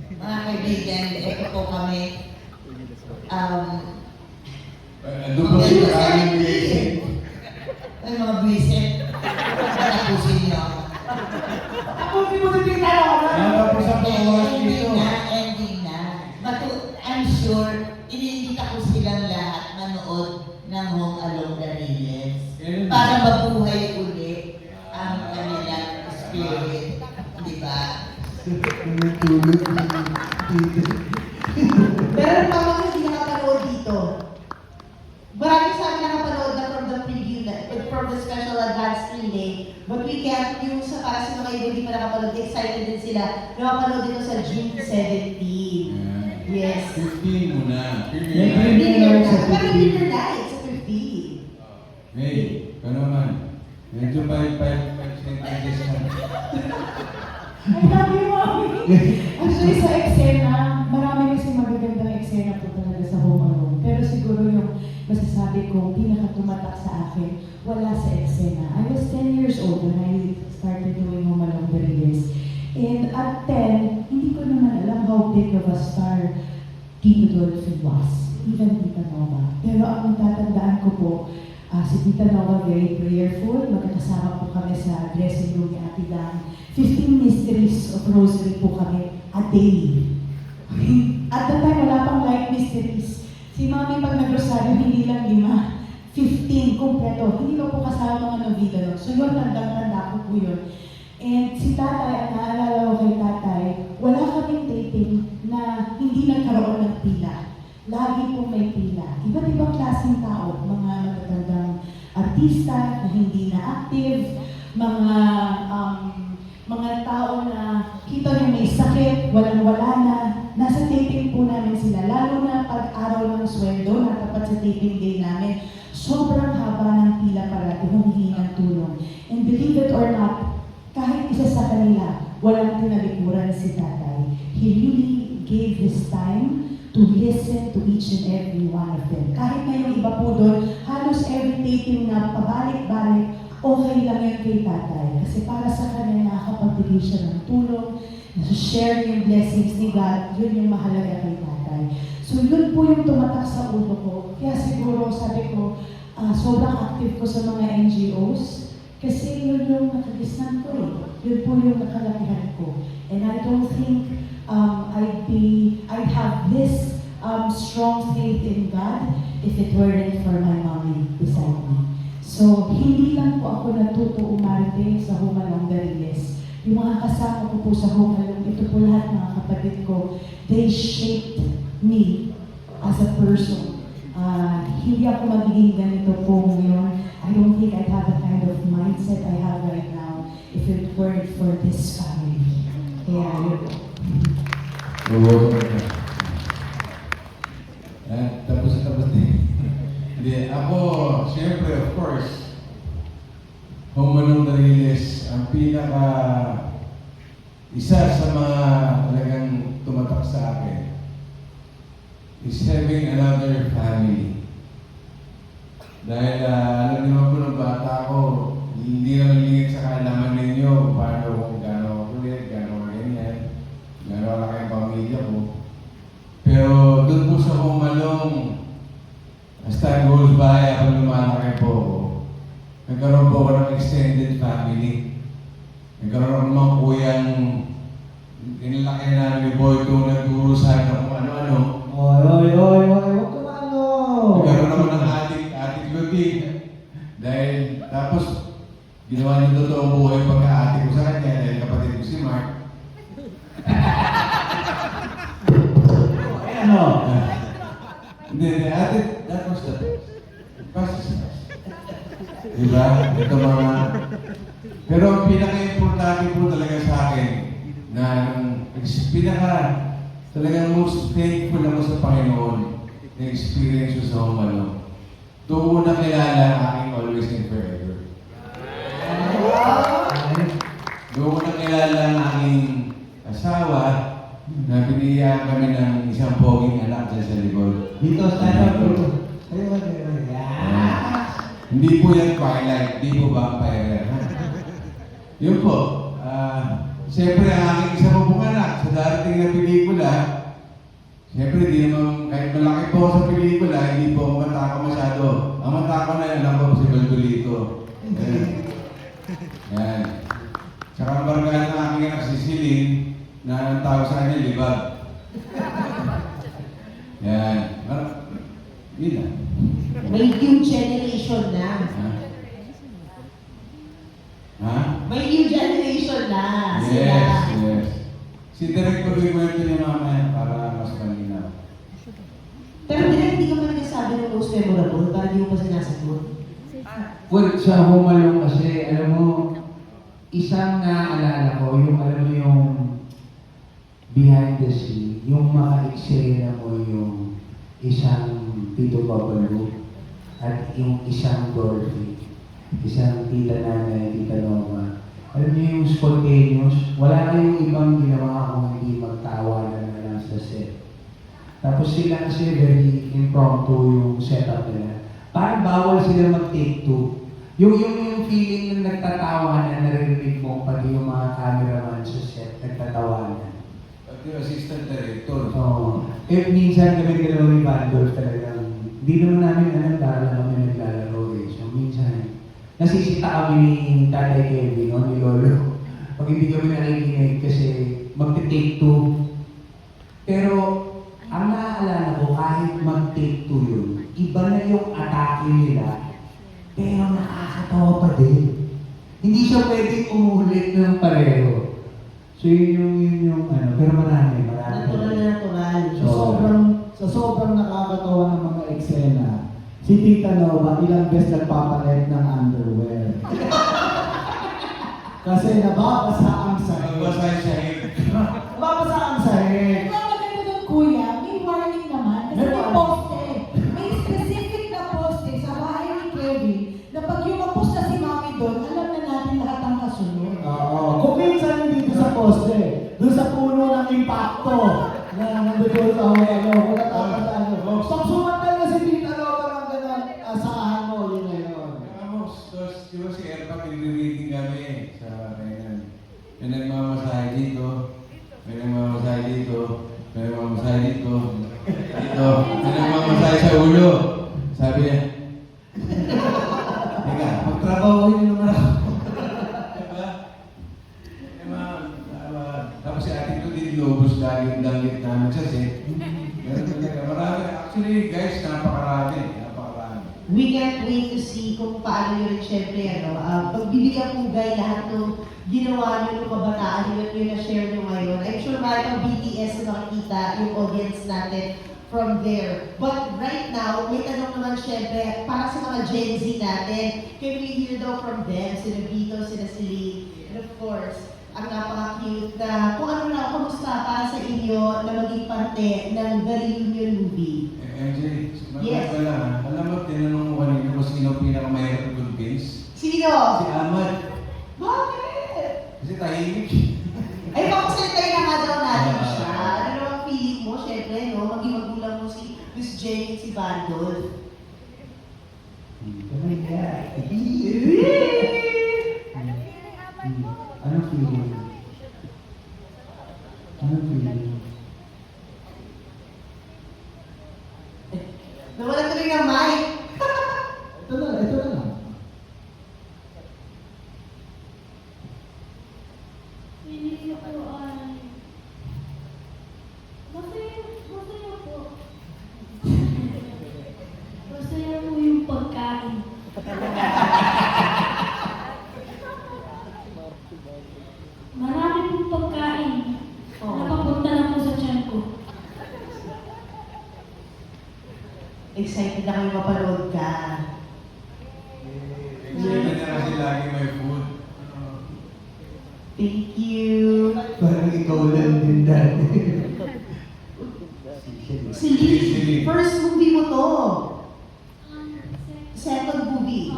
mga kaibigan, ito po kami. Andun po si Karin Biasin. Ay, mga bisit. Natapusin niyo ako. Ako, hindi mo nagkita ako. Tapos ako oras dito. Ending na. But I'm sure, iniimbita ko silang lahat manood ng Home Along the Riles para mabuhay ulit ang kanilang spirit. Di ba? Pero tama kasi nakapanood dito. Marami sa amin nakapanood na from the preview, from the special advance screening. But we can't, yung sa para sa mga iba hindi pa nakapanood, excited din sila. Nakapanood dito sa June 17. Yes. 15 muna. Dinner na. Pero dinner na, it's a 15. Hey, ikaw naman. Medyo 5 sentences na. I love you, Mommy! Actually, sa eksena, marami kasi magagandang eksena po talaga sa Home Alone. Pero siguro yung masasabi ko, pinakatumatak sa akin, wala sa eksena. I was 10 years old when I started doing Home Alone the Riles. And at 10, hindi ko naman alam how big of a star Tito Dolphy was, even Tita Nova. Pero ang tatandaan ko po, si Tita Nova very prayerful. Magkakasama po kami sa dressing room ni Ate Dan. 15 mysteries of rosary po kami a day. At the time, wala pang light mysteries. Si Mami pag nag-rosaryo, hindi lang 5, 15 kompleto. Hindi ko po kasama mga novita nun. So yun, tandang-tanda ko po yun. And si tatay, ang naalala ko kay tatay, wala kaming taping na hindi nagkaroon ng pila. Lagi pong may pila. Iba't ibang klaseng tao, mga matatandang artista na hindi na active, mga tao na kita nyo may sakit, walang-wala na, nasa taping po namin sila. Lalo na pag araw ng sweldo, natapat sa taping day namin, sobrang haba ng pila para humingi ng tulong. And believe it or not, kahit isa sa kanila, walang tinalikuran si tatay. He really gave his time to listen to each and every one of them. Kahit na yung iba po doon, halos every taping na pabalik-balik, okay lang yan kay tatay. Kasi para sa kanya, nakakapagbigay siya ng tulong, nasa-share yung blessings ni God, yun yung mahalaga kay tatay. So yun po yung tumatak sa ulo ko. Kaya siguro, sabi ko, sobrang active ko sa mga NGOs, kasi yun yung nakagisnan ko eh. Yun po yung nakalakihan ko. And I don't think I'd have this strong faith in God if it weren't for my mommy beside me. So, hindi lang po ako natuto umarte sa Humalong Dariles. Yung mga kasama ko po sa Humalong, ito po lahat mga kapatid ko, they shaped me as a person. Hindi ako magiging ganito po ngayon. I don't think I'd have the kind of mindset I have right now if it weren't for this family. Kaya yun po. Tapos din. Hindi, ako, siyempre, of course, Humalong Dariles, ang isa sa mga talagang tumatak sa akin is having another family. Dahil alam niyo po ng bata ko, hindi naman lingit sa kaalaman ninyo kung paano, kung gano'n kulit, gano'n ganyan, gano'n laki ang pamilya ko. Pero doon po sa Humalong, as time goes by, ako lumalaki po ako. Nagkaroon po ako ng extended family. Nagkaroon ako ng mga kuyang inilaki namin ni Boy kung nagturo sa akin kung ano-ano. Oy, huwag ka ano! Nagkaroon naman ng ating lutig. Dahil, tapos, ginawa niyo totoong buhay pagka-ate ko sa kanya dahil kapatid ko si Mark. Ano? Hindi, ate, that was the best. Diba? Ito mga... Pero ang pinaka-importante po talaga sa akin na talagang most thankful ako sa Panginoon na experience ko sa Humalong. Doon unang kilala ang aking always and forever. Doon unang kilala ang aking asawa na binigyan kami ng isang poging anak dyan sa likod. Dito, stand up po. Hindi po yan Twilight, hindi po vampire. Yun po. Siyempre, ang aking isa po pong anak sa darating na pelikula, siyempre, di naman, kahit malaki po ako sa pelikula, hindi po ako matako masyado. Ang matako na yan lang po si Baldolito. Yan. Tsaka ang bargaan ng aking anak si Celine, na ang tawag sa kanya, Libag. Yan. Yun lang. May new generation na. Ha? May new generation na. Yes, yes. Si Derek ko rin kwento niya mamaya para mas malinaw. Pero hindi ka man nagsabi ng most memorable, para di mo pa sinasagot. Well, sa Humalong kasi, alam mo, isang naalala ko, yung alam mo yung behind the scene, yung maka-eksena mo yung isang Tito Babalu at yung isang Dorothy, isang tita nanay, tita Noma. Alam niyo yung spontaneous, wala kayong ibang ginawa kung hindi magtawanan na lang sa set. Tapos sila kasi very impromptu yung setup nila. Parang bawal sila mag-take two. Yung feeling na nagtatawanan, naririnig mo pati yung mga cameraman sa set, nagtatawanan. Pati yung assistant director. Oo. Minsan kami dalawa ni Bandolf talagang, hindi naman namin alam para lang kami naglalaro eh. So minsan, nasisita kami ni Tatay Kevin o ni Lolo. Pag hindi kami nakikinig kasi magte-take two. Pero, ang naaalala ko, kahit mag-take two yun, iba na yung atake nila, pero nakakatawa pa din. Hindi siya pwedeng umulit ng pareho. So yun yung pero marami. Natural na natural. Sa sobrang nakakatawa ng mga eksena, si Tita Nova ilang beses nagpapalit ng underwear. Kasi nababasa ang sahig. Magbasahin siya yun. Nababasa ang sahig. Ang maganda doon, kuya, may warning naman. Kasi May may warning. poste. May specific na poste sa bahay ni Kevin na pag yumapos na si Mami doon, alam na natin lahat ang kasunod. Oo. Kung minsan hindi doon sa poste, doon sa puno ng impacto. Na nandun sa wala tapos Pag sumatay na si Tita Nova ng gano'n, asahan mo, yun na yun. Tapos, di ba si Erpa, pinag-reading kami sa kainan. May nagmamasahe dito, may nagmamasahe dito, may nagmamasahe dito, dito, may nagmamasahe sa ulo. Sabi niya, teka, magtrabaho yun naman ako. Diba? Tapos si ate ko din lubos lagi yung danggit namin sa set. Meron talaga, marami. Actually, guys, napakarami. We can't wait to see kung paano yun rin syempre, pagbibigyan pugay lahat ng ginawa nyo ng kabataan nyo at yun na-share nyo ngayon. I'm sure marami pang BTS na makikita yung audience natin from there. But right now, may tanong naman syempre, para sa mga Gen Z natin, can we hear daw from them, sila Vito, sila Celine, and of course, ang napaka-cute na kung ano na, kamusta para sa inyo na maging parte ng The Reunion movie. MJ, Yes. maganda lang ha. Alam mo, tinanong mo kanina kung sino pinakamahirap i-convince? Sino? Si Ahmad. Bakit? Kasi tahimik. Ay, pakusalitay na nga daw natin siya. Ano naman feeling mo, syempre, no? Maging magulang mo si Miss Jenny, si Bandol. Anong feeling? Anong feeling? Nawala tuloy ng mic. Ito na lang. Feeling ko po ay masaya po. Masaya po yung pagkain. Marami pong pagkain. Napapunta na po sa tiyan ko. Excited na kayo mapanood ka. Enjoy na niya kasi lagi may food. Thank you. Parang ikaw lang din dati. Celine, first movie mo to. Second movie.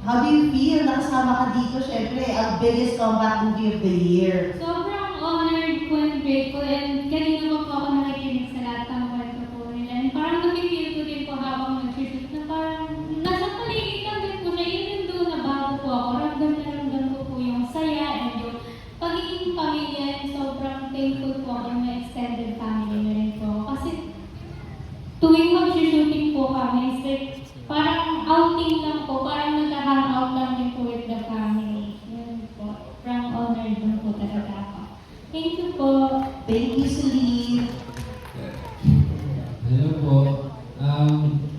How do you feel? Nakasama ka dito, syempre, ang biggest comeback movie of the year. Sobrang honored po and grateful and kanina pa po ako nakikinig sa lahat ng kwento po nila. And parang nakikita ko din po habang nag-shoot na parang nasa paligid lang din po siya. Even though na bago po ako, ramdam na ramdam ko po yung saya and yung pagiging pamilya and sobrang thankful po ako ng extended family na rin po. Kasi tuwing mag-shooting po kami, it's like parang outing lang po, parang nag-hangout lang din po with the family. Yun po. Parang honored lang po talaga ako. Thank you po. Thank you, Celine. Hello po.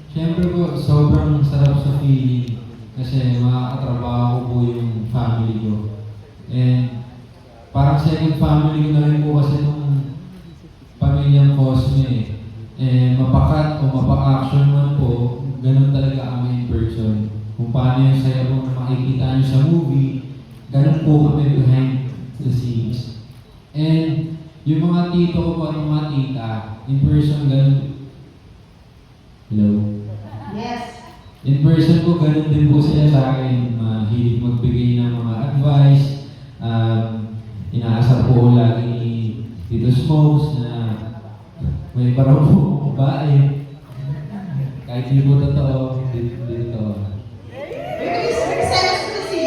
Siyempre po, sobrang sarap sa feeling kasi makakatrabaho ko po yung family ko. And parang second family ko na rin po kasi nung pamilyang Cosme. Mapakat o mapa-action man po, ganun talaga kami in person. Kung paano yung saya po na makikita nyo sa movie, ganun po kami behind the scenes. And yung mga tito ko po at mga tita, in person ganun. Hello? Yes. In person po, ganun din po sila sa akin. Mahilig magbigay ng mga advice. Inaasar po lagi ni Tito Smokes na may parang po babae. Kahit di po totoo, di totoo. Selos ko si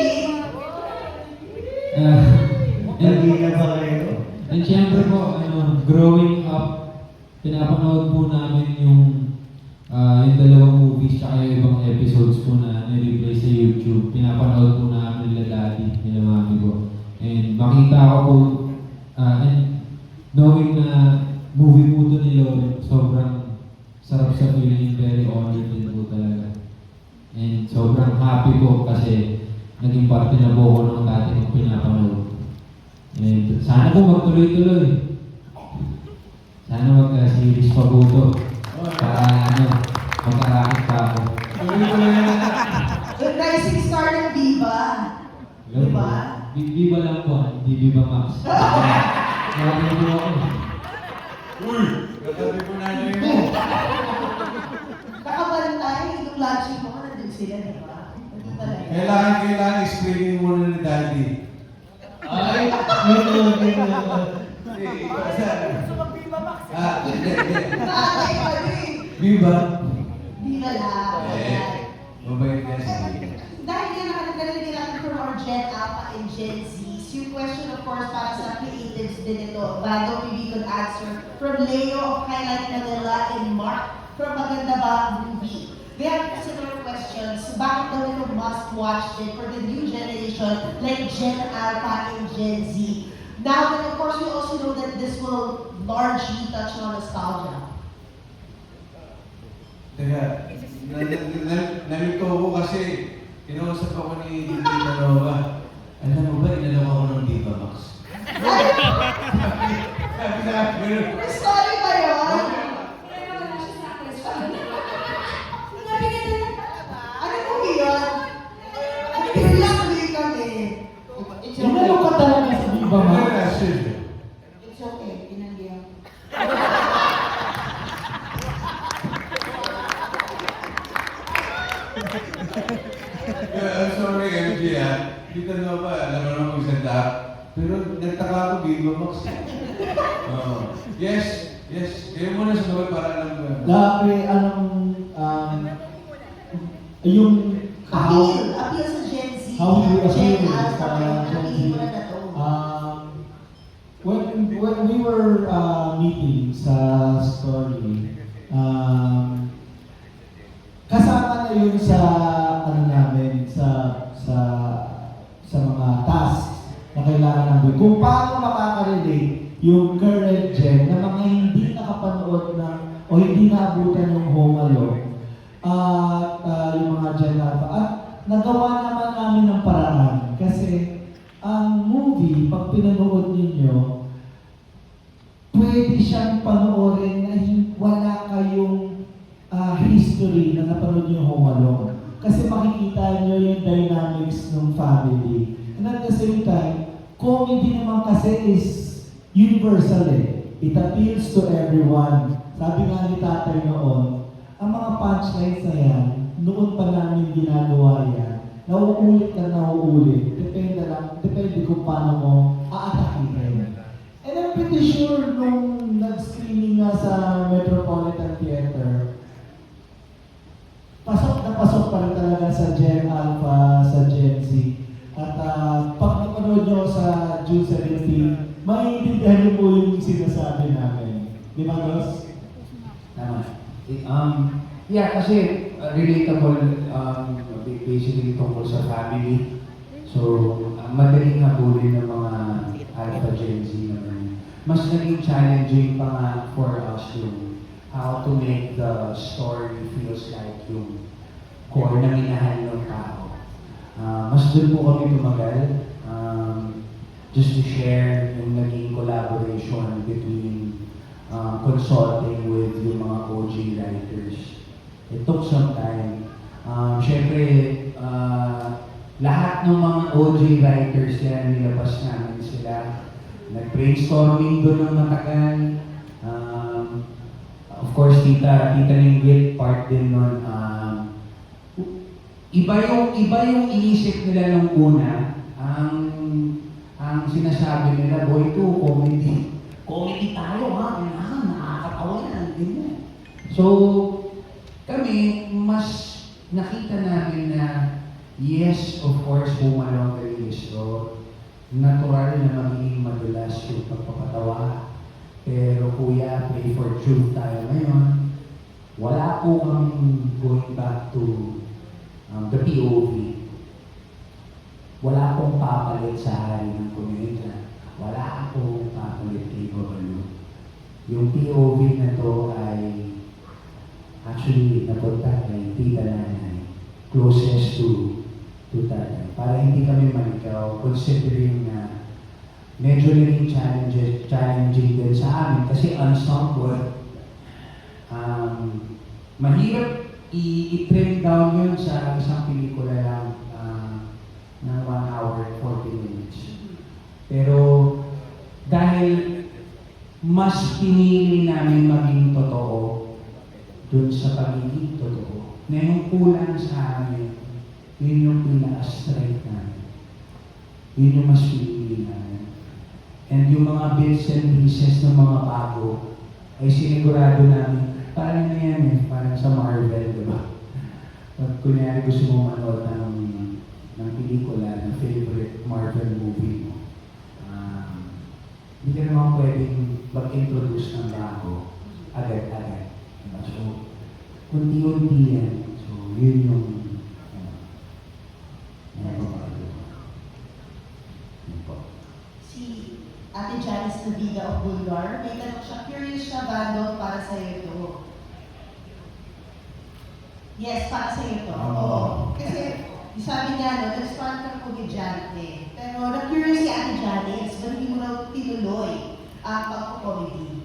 Hindi na ba kayo? And syempre po, grow pinapanood po namin yung dalawang movies tsaka yung ibang episodes po na nire-replay sa YouTube. Pinapanood po namin nila daddy, nila mami ko. And makita ko po, and knowing na movie po ito ni Lord, sobrang sarap sa feeling, very honored din po talaga. And sobrang happy po kasi naging parte na po ako ng dati kong pinapanood. And sana po magtuloy-tuloy. Sana mag-series pa po ito. Para magkarakit pa ako. The rising star ng Viva. Diba? Viva lang po, hindi Viva Max. Maraming po ako. Uy! Katabi po natin yun. Nakabantay, yung lunching mo, nandun sila, diba? Nandun talaga. Kailangan screening muna ni Daddy. Ay, yun. Hindi. Nakakay pa rin. Viva. Viva lang. Mabait kasi. Dahil yan nakalimutan natin from our Gen Alpha and Gen Z. Yung question of course para sa creatives din ito. Bago we could answer from Leo of Highlight Manila and Mark from Maganda Ba Movie. They have similar questions. Bakit daw ito must watch din for the new generation like Gen Alpha and Gen Z? Now then of course we also know that this will largely touch on nostalgia. Teka, nalito ko kasi kinausap ako ni Tita Nova. Alam mo ba, inalok ako ng Viva Max. Sabi sa akin, May story ba yun? Ano po yun? Pinaglakuloy kami. Inalo ka talaga sa Viva Max. It's okay, pinanggihan. I'm sorry, MJ Tita Nova, alam mo naman kung sanda. Pero nagtaka ako, Viva Max. Yes. Kayo muna sumagot para alam ko. Dati, yung Appeal sa Gen Z. How we Gen appeal Alpha, sa Gen Z. appeal mo na to. When we were meeting sa story, kasama na yun sa namin sa mga tasks na kailangan namin. Kung paano makaka-relate yung current gen na mga hindi nakapanood o hindi naabutan yung Home Alone at yung mga Gen Alpha. At nagawa naman namin ng paraan kasi ang movie, pag pinanood ninyo, pwede siyang panoorin na wala kayong history na napanood yung Home Alone. Kasi makikita nyo yung dynamics ng family. And at the same time, comedy naman kasi is universal eh. It appeals to everyone. Sabi nga ni tatay noon, ang mga punchlines na yan, noon pa namin ginagawa yan, nauulit na nauulit. Depende kung paano mo aatakihin. And I'm pretty sure nung nag-screening nga sa Metropolitan Theater, pasok pa rin talaga sa Gen Alpha, sa Gen Z. At pag napanood nyo sa June 17, maintindihan nyo po yung sinasabi namin. Di ba, Ross? Tama. Yeah, kasi relatable, basically tungkol sa family. So, madaling habulin ng mga Alpha Gen Z naman. Mas naging challenging pa nga for us yung how to make the story feels like yung core na minahal ng tao. Mas dun po kami tumagal. Just to share yung naging collaboration between consulting with yung mga OG writers. It took some time. Siyempre, lahat ng mga OG writers yan, nilabas namin sila. Nag-brainstorming doon ng matagal. Of course, Tita Ninggit, part din nun. Iba yung inisip nila nung una. Ang sinasabi nila, boy, to comedy. Comedy tayo, ha? Nakakatawa yan. Ganyan. So, kami, mas nakita namin na, yes, of course, Home Alone is so natural na magiging madulas yung pagpapatawa. Pero kuya, pray for truth tayo ngayon. Wala po kami going back to the POV. Wala pong papalit sa hari ng komedya. Wala akong papalit kay Babalu. Yung POV na to ay actually napunta kay Tita Nanay, closest to tatay. Para hindi kami maligaw, considering na medyo naging challenging din sa amin kasi ensemble, mahirap i-trim down yun sa isang pelikula lang ng 1 hour 40 minutes. Pero dahil mas pinili namin maging totoo dun sa pagiging totoo, na yung kulang sa amin, yun yung pinaka-strength namin. Yun yung mas pinili namin. And yung mga bits and pieces ng mga bago, ay sinigurado namin, parang na yan eh, parang sa Marvel, di ba? Pag kunyari gusto mong manood ng pelikula, ng favorite Marvel movie mo, hindi ka naman pwedeng mag-introduce ng bago agad-agad. Diba? So, unti-unti yan. So, yun yung Si Ate Janice Navida of Bulgar, may tanong siya, curious siya, Bando, para sa'yo ito. Yes, para sa'yo ito. Oo. Kasi, sabi niya, no, nag-start kang komedyante. Pero na-curious si Ate Janice, ba't hindi mo na tinuloy ang pagko-comedy?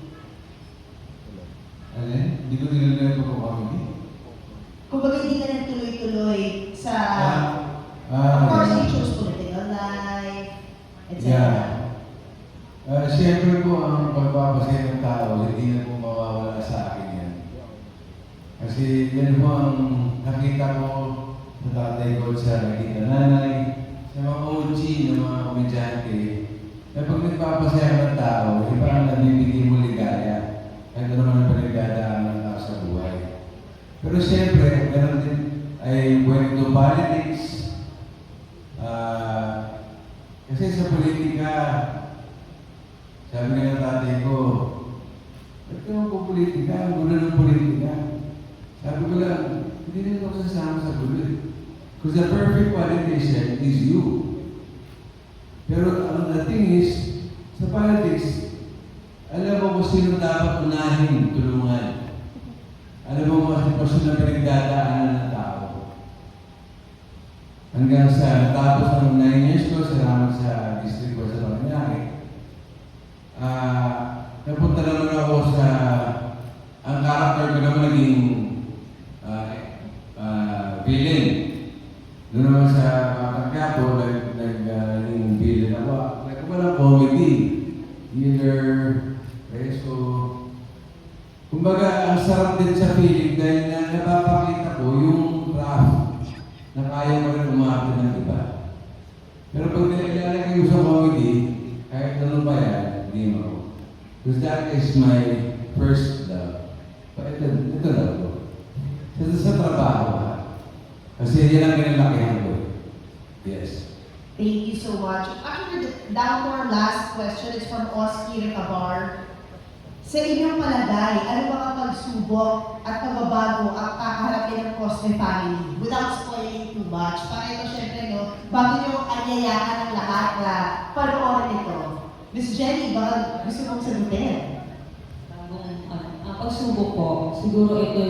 Ano yan? Hindi ko tinuloy ko kami. Kung baga hindi ka nang tuloy-tuloy sa, Ah, of course, yeah. you chose political life, etc. Yeah. Siyempre po, ang pagpapasaya ng tao, hindi na po mawawala sa akin yan. Kasi yan po ang nakita ko sa tatay ko, sa nakita nanay, sa mga OG, ng mga komedyante, na pag nagpapasaya ng tao, iba ang nabibigay mo ligaya. Kahit ano naman ang pinagdadaan ng tao sa buhay. Pero siyempre, ganoon din ay when to politics. Kasi sa politika, sabi nga ng tatay ko, ba't ka mo po politika? Ang gulo ng politika. Sabi ko lang, hindi rin ako sasama sa gulo. Because the perfect politician is you. Pero the thing is, sa politics, alam mo kung sino dapat unahin tulungan. Alam mo kung sino na pinagdadaanan ng tao. Hanggang sa natapos ng 9 years ko, salamat sa district ko sa Panginoon. Napunta naman ako sa, ang character ko naman naging villain. Doon naman sa Kagyapo, naging villain ako. Nagkaman comedy, either, so, kumbaga, ang sarap din sa feeling dahil na napapakita ko yung craft na kaya mo rin umapit ng iba. Pero pag nilalagay ko sa comedy, kahit ano pa yan, hindi mo. Because that is my first love. But ito na po. Sa trabaho, ha? Kasi yan ang kinalakihan ko. Yes. Thank you so much. Actually, down to our last question is from Oski Recabar. Sa inyong palagay, ano ba ang pagsubok at pagbabago ang kakaharapin ng Cosme family without spoiling too much? Para ito syempre, no, bago nyo anyayahan ng lahat na panoorin ito. Miss Jenny, baka gusto mong sagutin? Ang pagsubok po, siguro ito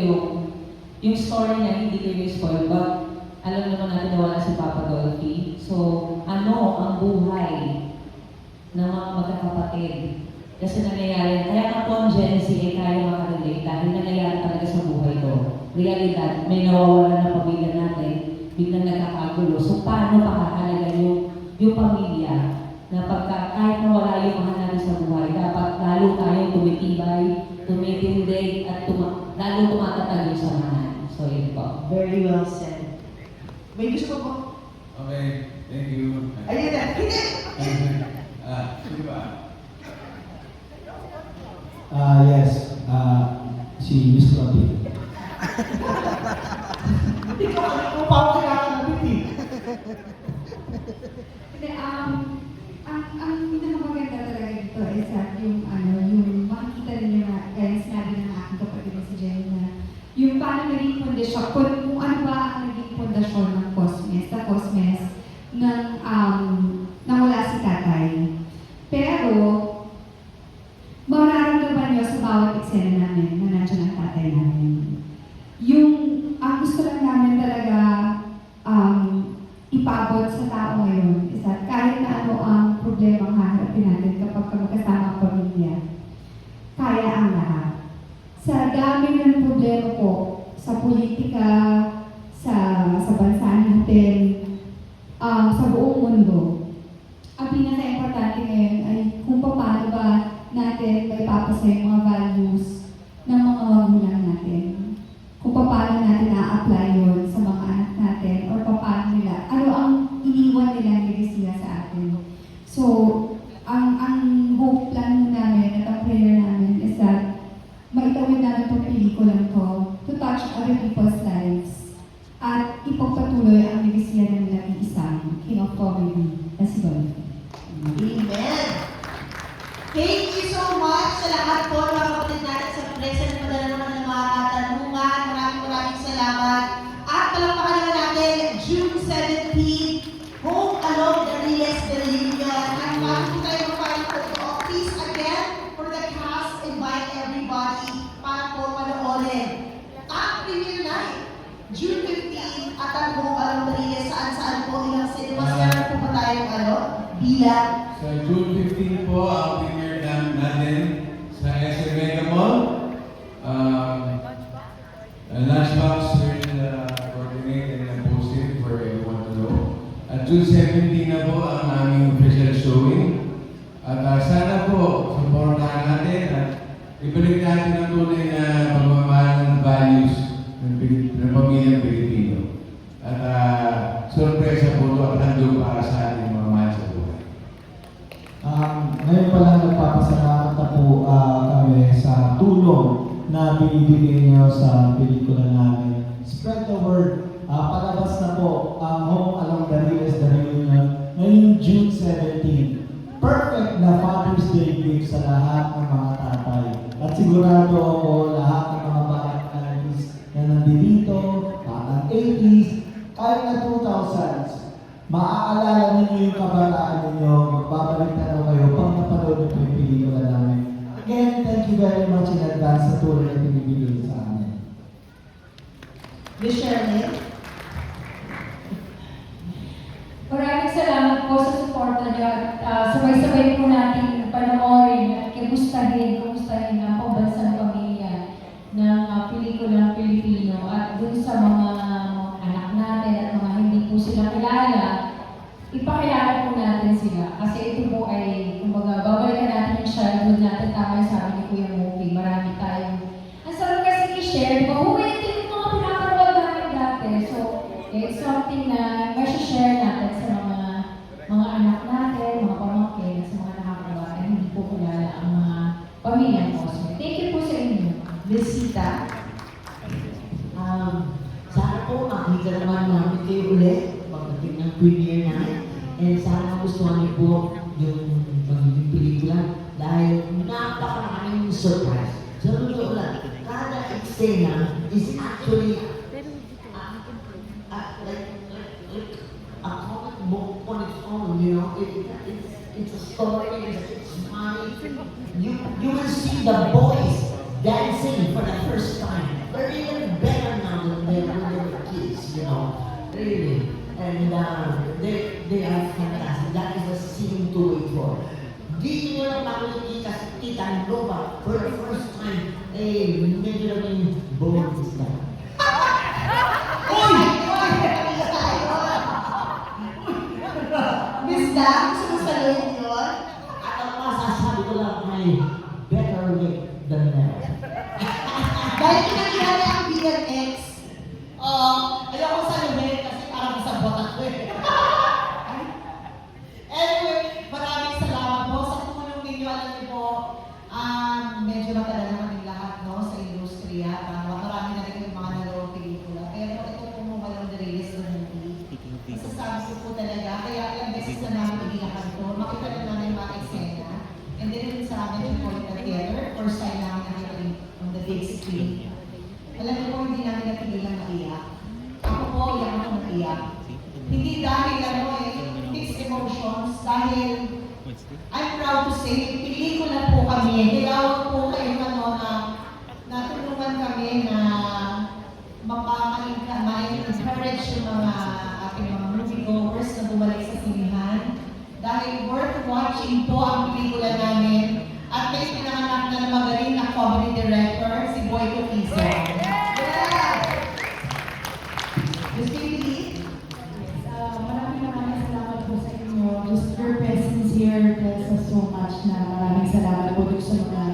yung story niya, hindi ko yung spoil, but alam naman natin na wala si Papa Dolphy. So, ano ang buhay ng mga magkakapatid? Kasi nangyayari, kaya nga po ang Genesis ay kaya makarelate dahil nangyayari talaga sa buhay ko. Realidad, may nawawala na pamilya natin, biglang nagkakagulo. So, paano pakakalaga yung pamilya na pagka kahit nawala yung mahal natin sa buhay, dapat lalo tayong tumitibay, tumitindig, at lalo tumatatag yung samahan. So, yun po. Very well said. May gusto po? Okay, thank you. Ayun na, hindi! Sino ba? Yes, si Miss Clotilde. Hindi ko alam kung paano kinakalabit eh. Hindi, ang pinakamaganda talaga dito is that yung yung paano naging pundasyon, kung ano ba ang naging pundasyon ng Cosmes, sa Cosmes, nang nawala si tatay. Pero, mararamdaman niyo sa bawat eksena namin na nandiyan ang tatay namin. Ang gusto lang namin talaga ipabot sa tao ngayon is that kahit na ano ang problema ang haharapin natin kapag magkasama ang pamilya, kaya ang lahat. Sa dami ng problema po, sa politika, sa bansa natin, sa buong mundo, ang pinaka-importante ngayon ay kung paano ba natin maipapasa yung mga values ng mga magulang natin. Kung paano natin na-apply yun sa mga anak natin or paano nila, ano ang iniwan nila legacy sa atin. So, ang hope lang namin at ang prayer namin is that maitawid namin itong pelikulang to touch other people's lives at ipagpatuloy ang legacy ng nating isang King of Comedy na si Dolphy. Amen! Thank you so much sa lahat po ng mga kapatid natin sa present na padala naman ng mga katanungan. Maraming salamat. At palakpakan naman natin, June 17, Home Alone, the Riles de Reunion. At bago po tayo magpapalito, please again, for the cast, invite everybody para po panoorin. Ang premiere night, June 15, at ang Home Alone, the Riles, saan-saan po ilang cinemas. Meron po ba tayong bilang? Sa June 15 po, ang premiere natin sa SM Mega Mall. Lunchbox will coordinate and post it for everyone to know. At June 17 na po ang aming official showing. At sana po, supportahan natin at ibalik natin ang tunay na pagmamahal ng values ng pamilyang Pilipino. At sorpresa po ito at handog para sa ating mga mahal sa buhay. Ngayon pa lang nagpapasalamat na po kami sa tulong na binibigay niyo sa pelikula namin. Spread the word. Palabas na po ang Home Along the Riles de Reunion ngayong June 17. Perfect na Father's Day gift sa lahat ng mga tatay. At sigurado ako lahat ng mga batang 90s na nandito, batang 80s, kahit na 2000s, maaalala ninyo yung kabataan ninyo, magbabalik na kayo pag napanood niyo po yung pelikula namin. Again, thank you very much in advance sa tulong na pinibigay sa amin. Miss Shirley? Maraming salamat po sa suporta niyo at sabay-sabay po natin panoorin at kumustahin ang pambansang pamilya ng pelikulang Pilipino at dun sa mga anak natin at mga hindi po sila kilala, ipakilala po natin sila. Kasi ito po ay, kumbaga, babalikan natin yung childhood natin, tama yung sabi ni Kuya Moki, marami tayong. Ang sarap kasi i-share, di ba? Bumalitin yung mga pinapanood natin dati. So, it's something na share natin sa mga anak natin, mga pamangkin, sa mga nakakabata, hindi po kilala ang mga pamilyang Cosme. Thank you po sa inyo. Miss Sita? Sana po makita naman namin kayo ulit pagdating ng premiere namin. And sana magustuhan niyo po yung magiging pelikula dahil napakaraming surprise. Sa totoo lang, kada eksena is actually like a comic book on its own, you know. It's a story, it's funny. You will see the boys dancing for the first time. They're even better now than they were when they were kids, you know. Really. And they are fantastic. That is the scene to wait for. Dito nyo lang makikita si Tita Nova for the first time. Eh, medyo naging bold is that. Miss Dam, gusto mo saluhin yun? At ang masasabi ko lang ay better late than never. Dahil pinakilala ang BNX, ayoko saluhin kasi parang masabot ako eh. Anyway, maraming salamat po sa tumulong ninyo. Alam niyo po, medyo matagal naman yung lahat no, sa industriya. Marami na rin yung mga napigilang maiyak. Ako po, iyak ako naiyak. Hindi dahil mixed emotions, dahil I'm proud to say, pelikula po kami. Nilawag po kayo na tulungan kami na ma-encourage yung mga ating mga moviegoers na bumalik sa sinihan. Dahil worth watching po ang pelikula namin. At may pinanganak na magaling na comedy director, si Boy Coquizo. Miss Baby, Maraming salamat po sa inyo. Just your presence here tells us so much na maraming salamat po dun sa mga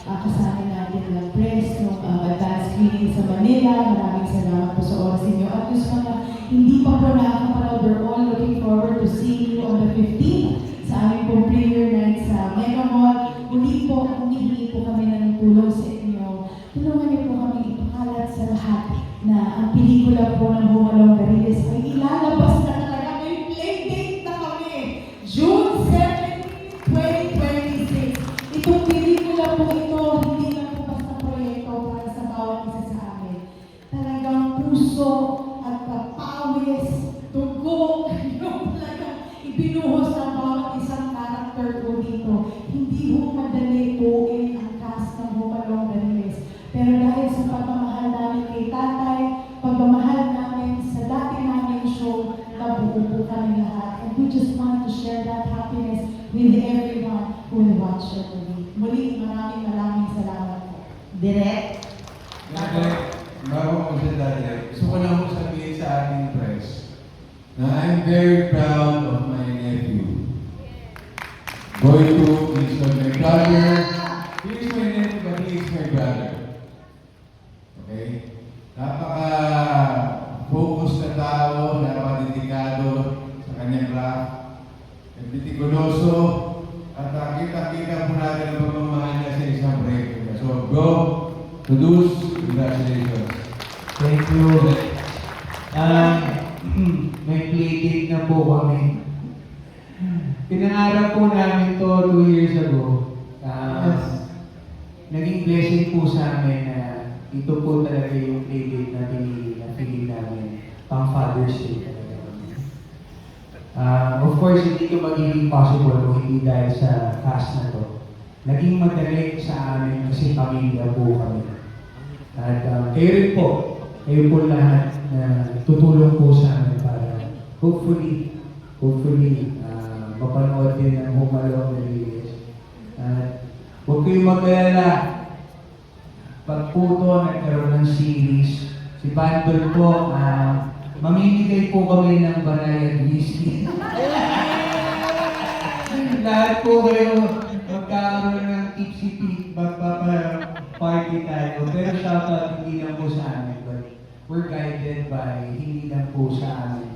kasama natin ng press, ng advance screening sa Manila. Maraming salamat po sa oras ninyo. At yung sa mga hindi pa po nakakapanood, we're all looking forward to seeing you on the 15th sa aming pong premiere night sa Mega Mall. Humihingi po kami ng tulong sa inyo. Tulungan niyo po kami ipakalat sa lahat na ang pelikula po ng Humalong Gariles ay ilalabas na talaga. May play date na kami. June 17, 2026. Itong pelikula po ito, hindi lang po basta proyekto para sa bawat isa sa amin. Talagang puso at pawis, dugo, yung talagang ibinuhos ng bawat isang character po dito. Hindi po madali buuin ang cast ng Humalong Gariles. Pero dahil sa pagmamahal namin kay tatay, pagmamahal namin sa dati namin show, nabuo po kami lahat. And we just want to share that happiness with everyone who will watch the movie. Muli, maraming salamat po. Direct. Bago ko siya dati, gusto ko lang po sabihin sa ating press na I'm very proud of my nephew. Boyko is my brother. He is my nephew, but he is my brother. Okay? Napaka-focus na tao, napaka-dedikado sa kanyang craft. Metikuloso, at kita-kita po natin ang pagmamahal niya sa isang proyekto niya. So, go, produce, congratulations. Thank you. May playdate na po kami. Pinangarap po namin to 2 years ago. Naging blessing po sa amin na ito po talaga yung playdate na pinili namin. Pang Father's Day talaga. Of course, hindi ito magiging possible kung hindi dahil sa cast na to. Naging madali sa amin kasi pamilya po kami. At kayo rin po, kayo po lahat na tutulong po sa amin para hopefully, mapanood din ng Humalong Gariles. At huwag kayong mag-alala, pag po ito nagkaroon ng series, si Bandol po, mamimigay po kami ng banay at whiskey. Lahat po kayo magkakaroon ng tipsy-tip, magpapa-party tayo. Pero shoutout hindi lang po sa amin, but we're guided by hindi lang po sa amin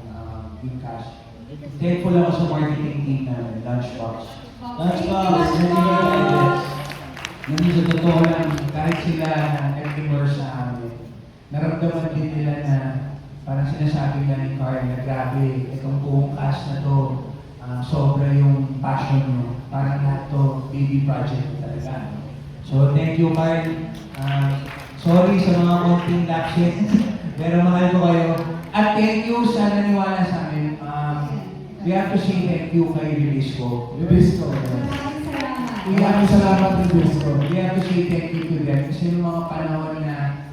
yung cash. Thankful ako sa marketing team namin, Lunchbox. Lunchbox, nandito sa totoo lang, kahit sila nag-immerse sa amin, naramdaman din nila na parang sinasabi nga ni Carl na grabe, itong buong cast na to, sobra yung passion nyo. Parang lahat to, baby project talaga. So, thank you, Carl. Sorry sa mga konting lapses, pero mahal ko kayo. At thank you sa naniwala sa amin. We have to say thank you kay Ribisco. Maraming salamat. We have to say thank you to them. Kasi yung mga panahon na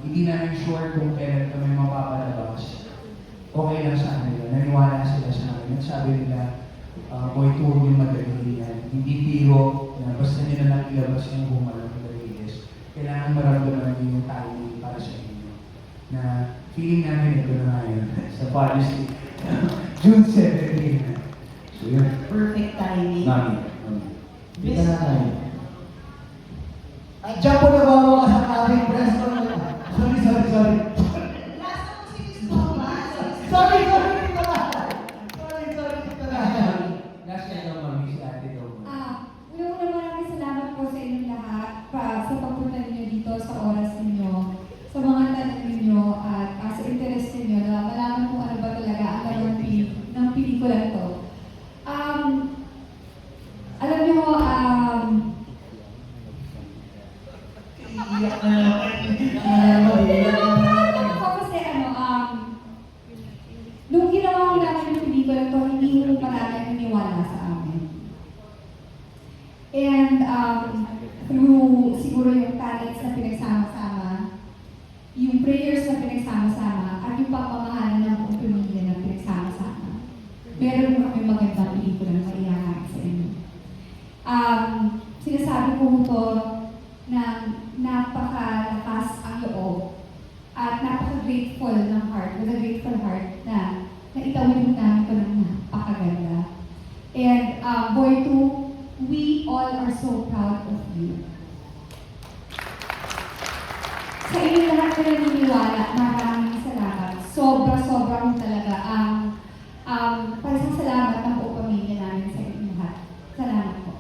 hindi namin sure kung kailan kami mapapalabas, okay lang sa kanila. Naniwala sila sa amin. Sabi nila, boy, huwag yung madali yan. Hindi biro na basta nila lang ilabas yung Humalong Gariles. Kailangan maramdaman niyo yung timing para sa inyo. Na feeling namin ito na ngayon sa Father's Day. June 17. So yun. Perfect timing. Dito na tayo. Diyan po nabawa ka sa ating press. Sorry. last na po si Miss Thomas. Sorry. Last year naman, Miss Ate Doma. Una maraming salamat po sa inyong lahat sa pagpunta ninyo dito sa oras ninyo, sa mga tanong ninyo at sa interest ninyo na malaman kung ano ba talaga ang laman ng pelikula to. Alam niyo, Iiyak na naman. prayers na pinagsama-sama at yung pagmamahalan ng buong pamilya na pinagsama-sama. Meron kami magandang pelikula na maiyakan sa inyo. Sinasabi ko ito na napakalakas ang loob at napaka-grateful ng heart, with a grateful heart na naitawid namin ito ng napakaganda. And Boy 2, we all are so proud of you. Sa inyo lahat na naniniwala, maraming salamat. Sobra-sobra kong talaga ang pasasalamat ng buong pamilya namin sa inyo lahat. Salamat po.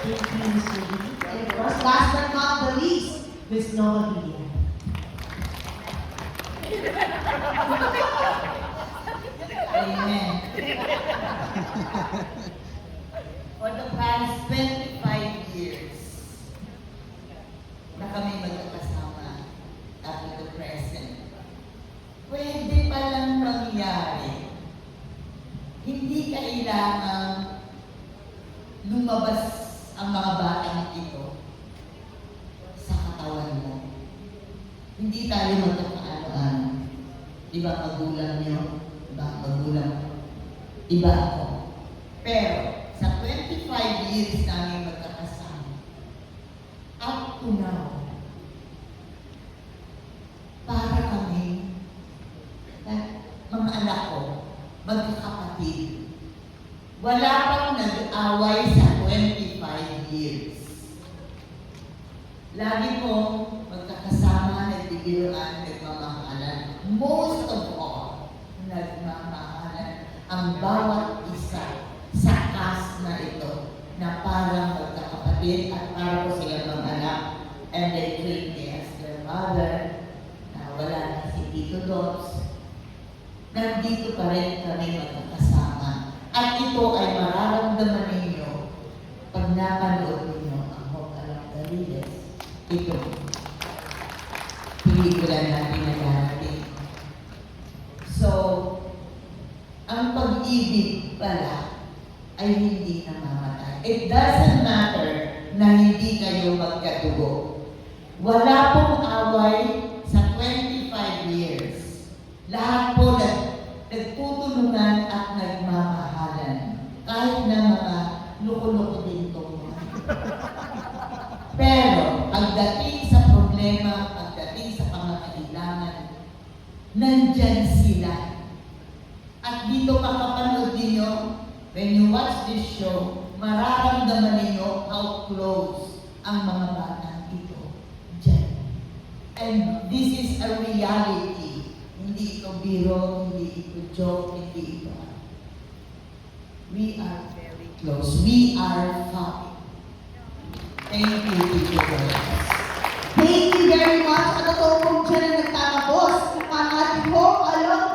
Thank you, Ms. Ruby. And of course, last but not the least, Ms. Nova Villa. Amen. For the past 25 years, na kami magkakasama up to the present, pwede palang mangyari. Hindi kailangan lumabas ang mga batang ito sa katawan mo. Hindi tayo magkakaano-ano. Iba magulang niyo, iba magulang ko. Iba ako. Pero sa 25 years namin magkakasama, up to now, para kami, mga anak ko, magkakapatid. Wala pang nag-away sa 25 years. Lagi po magkakasama, nagbibiruan, nagmamahalan. Most of all, nagmamahalan ang bawat isa sa cast na ito na parang magkakapatid at para po sila mag-anak. And they treat me as their mother, na wala na si Tito Dobbs. Nandito pa rin kami magkakasama. At ito ay mararamdaman ninyo pag napanood ninyo ang Hokalang Dariles. Ito, pelikula natin na darating. So, ang pag-ibig pala ay hindi namamatay. It doesn't matter na hindi kayo magkatugo. Wala pong away sa 25 years. Lahat po nagtutulungan at nagmamahalan. Kahit na mga loko-loko din itong mga. Pero, pagdating sa problema, pagdating sa pangangailangan, nandyan sila. At dito makapanood ninyo, when you watch this show, mararamdaman ninyo how close ang mga batang ito dyan. And this is a reality. Hindi ito biro, hindi ito joke, hindi ito. We are very close. We are family. Thank you, Tito Dobbs. Thank you very much. At ito kung dyan na nagtatapos ang ating Home Alone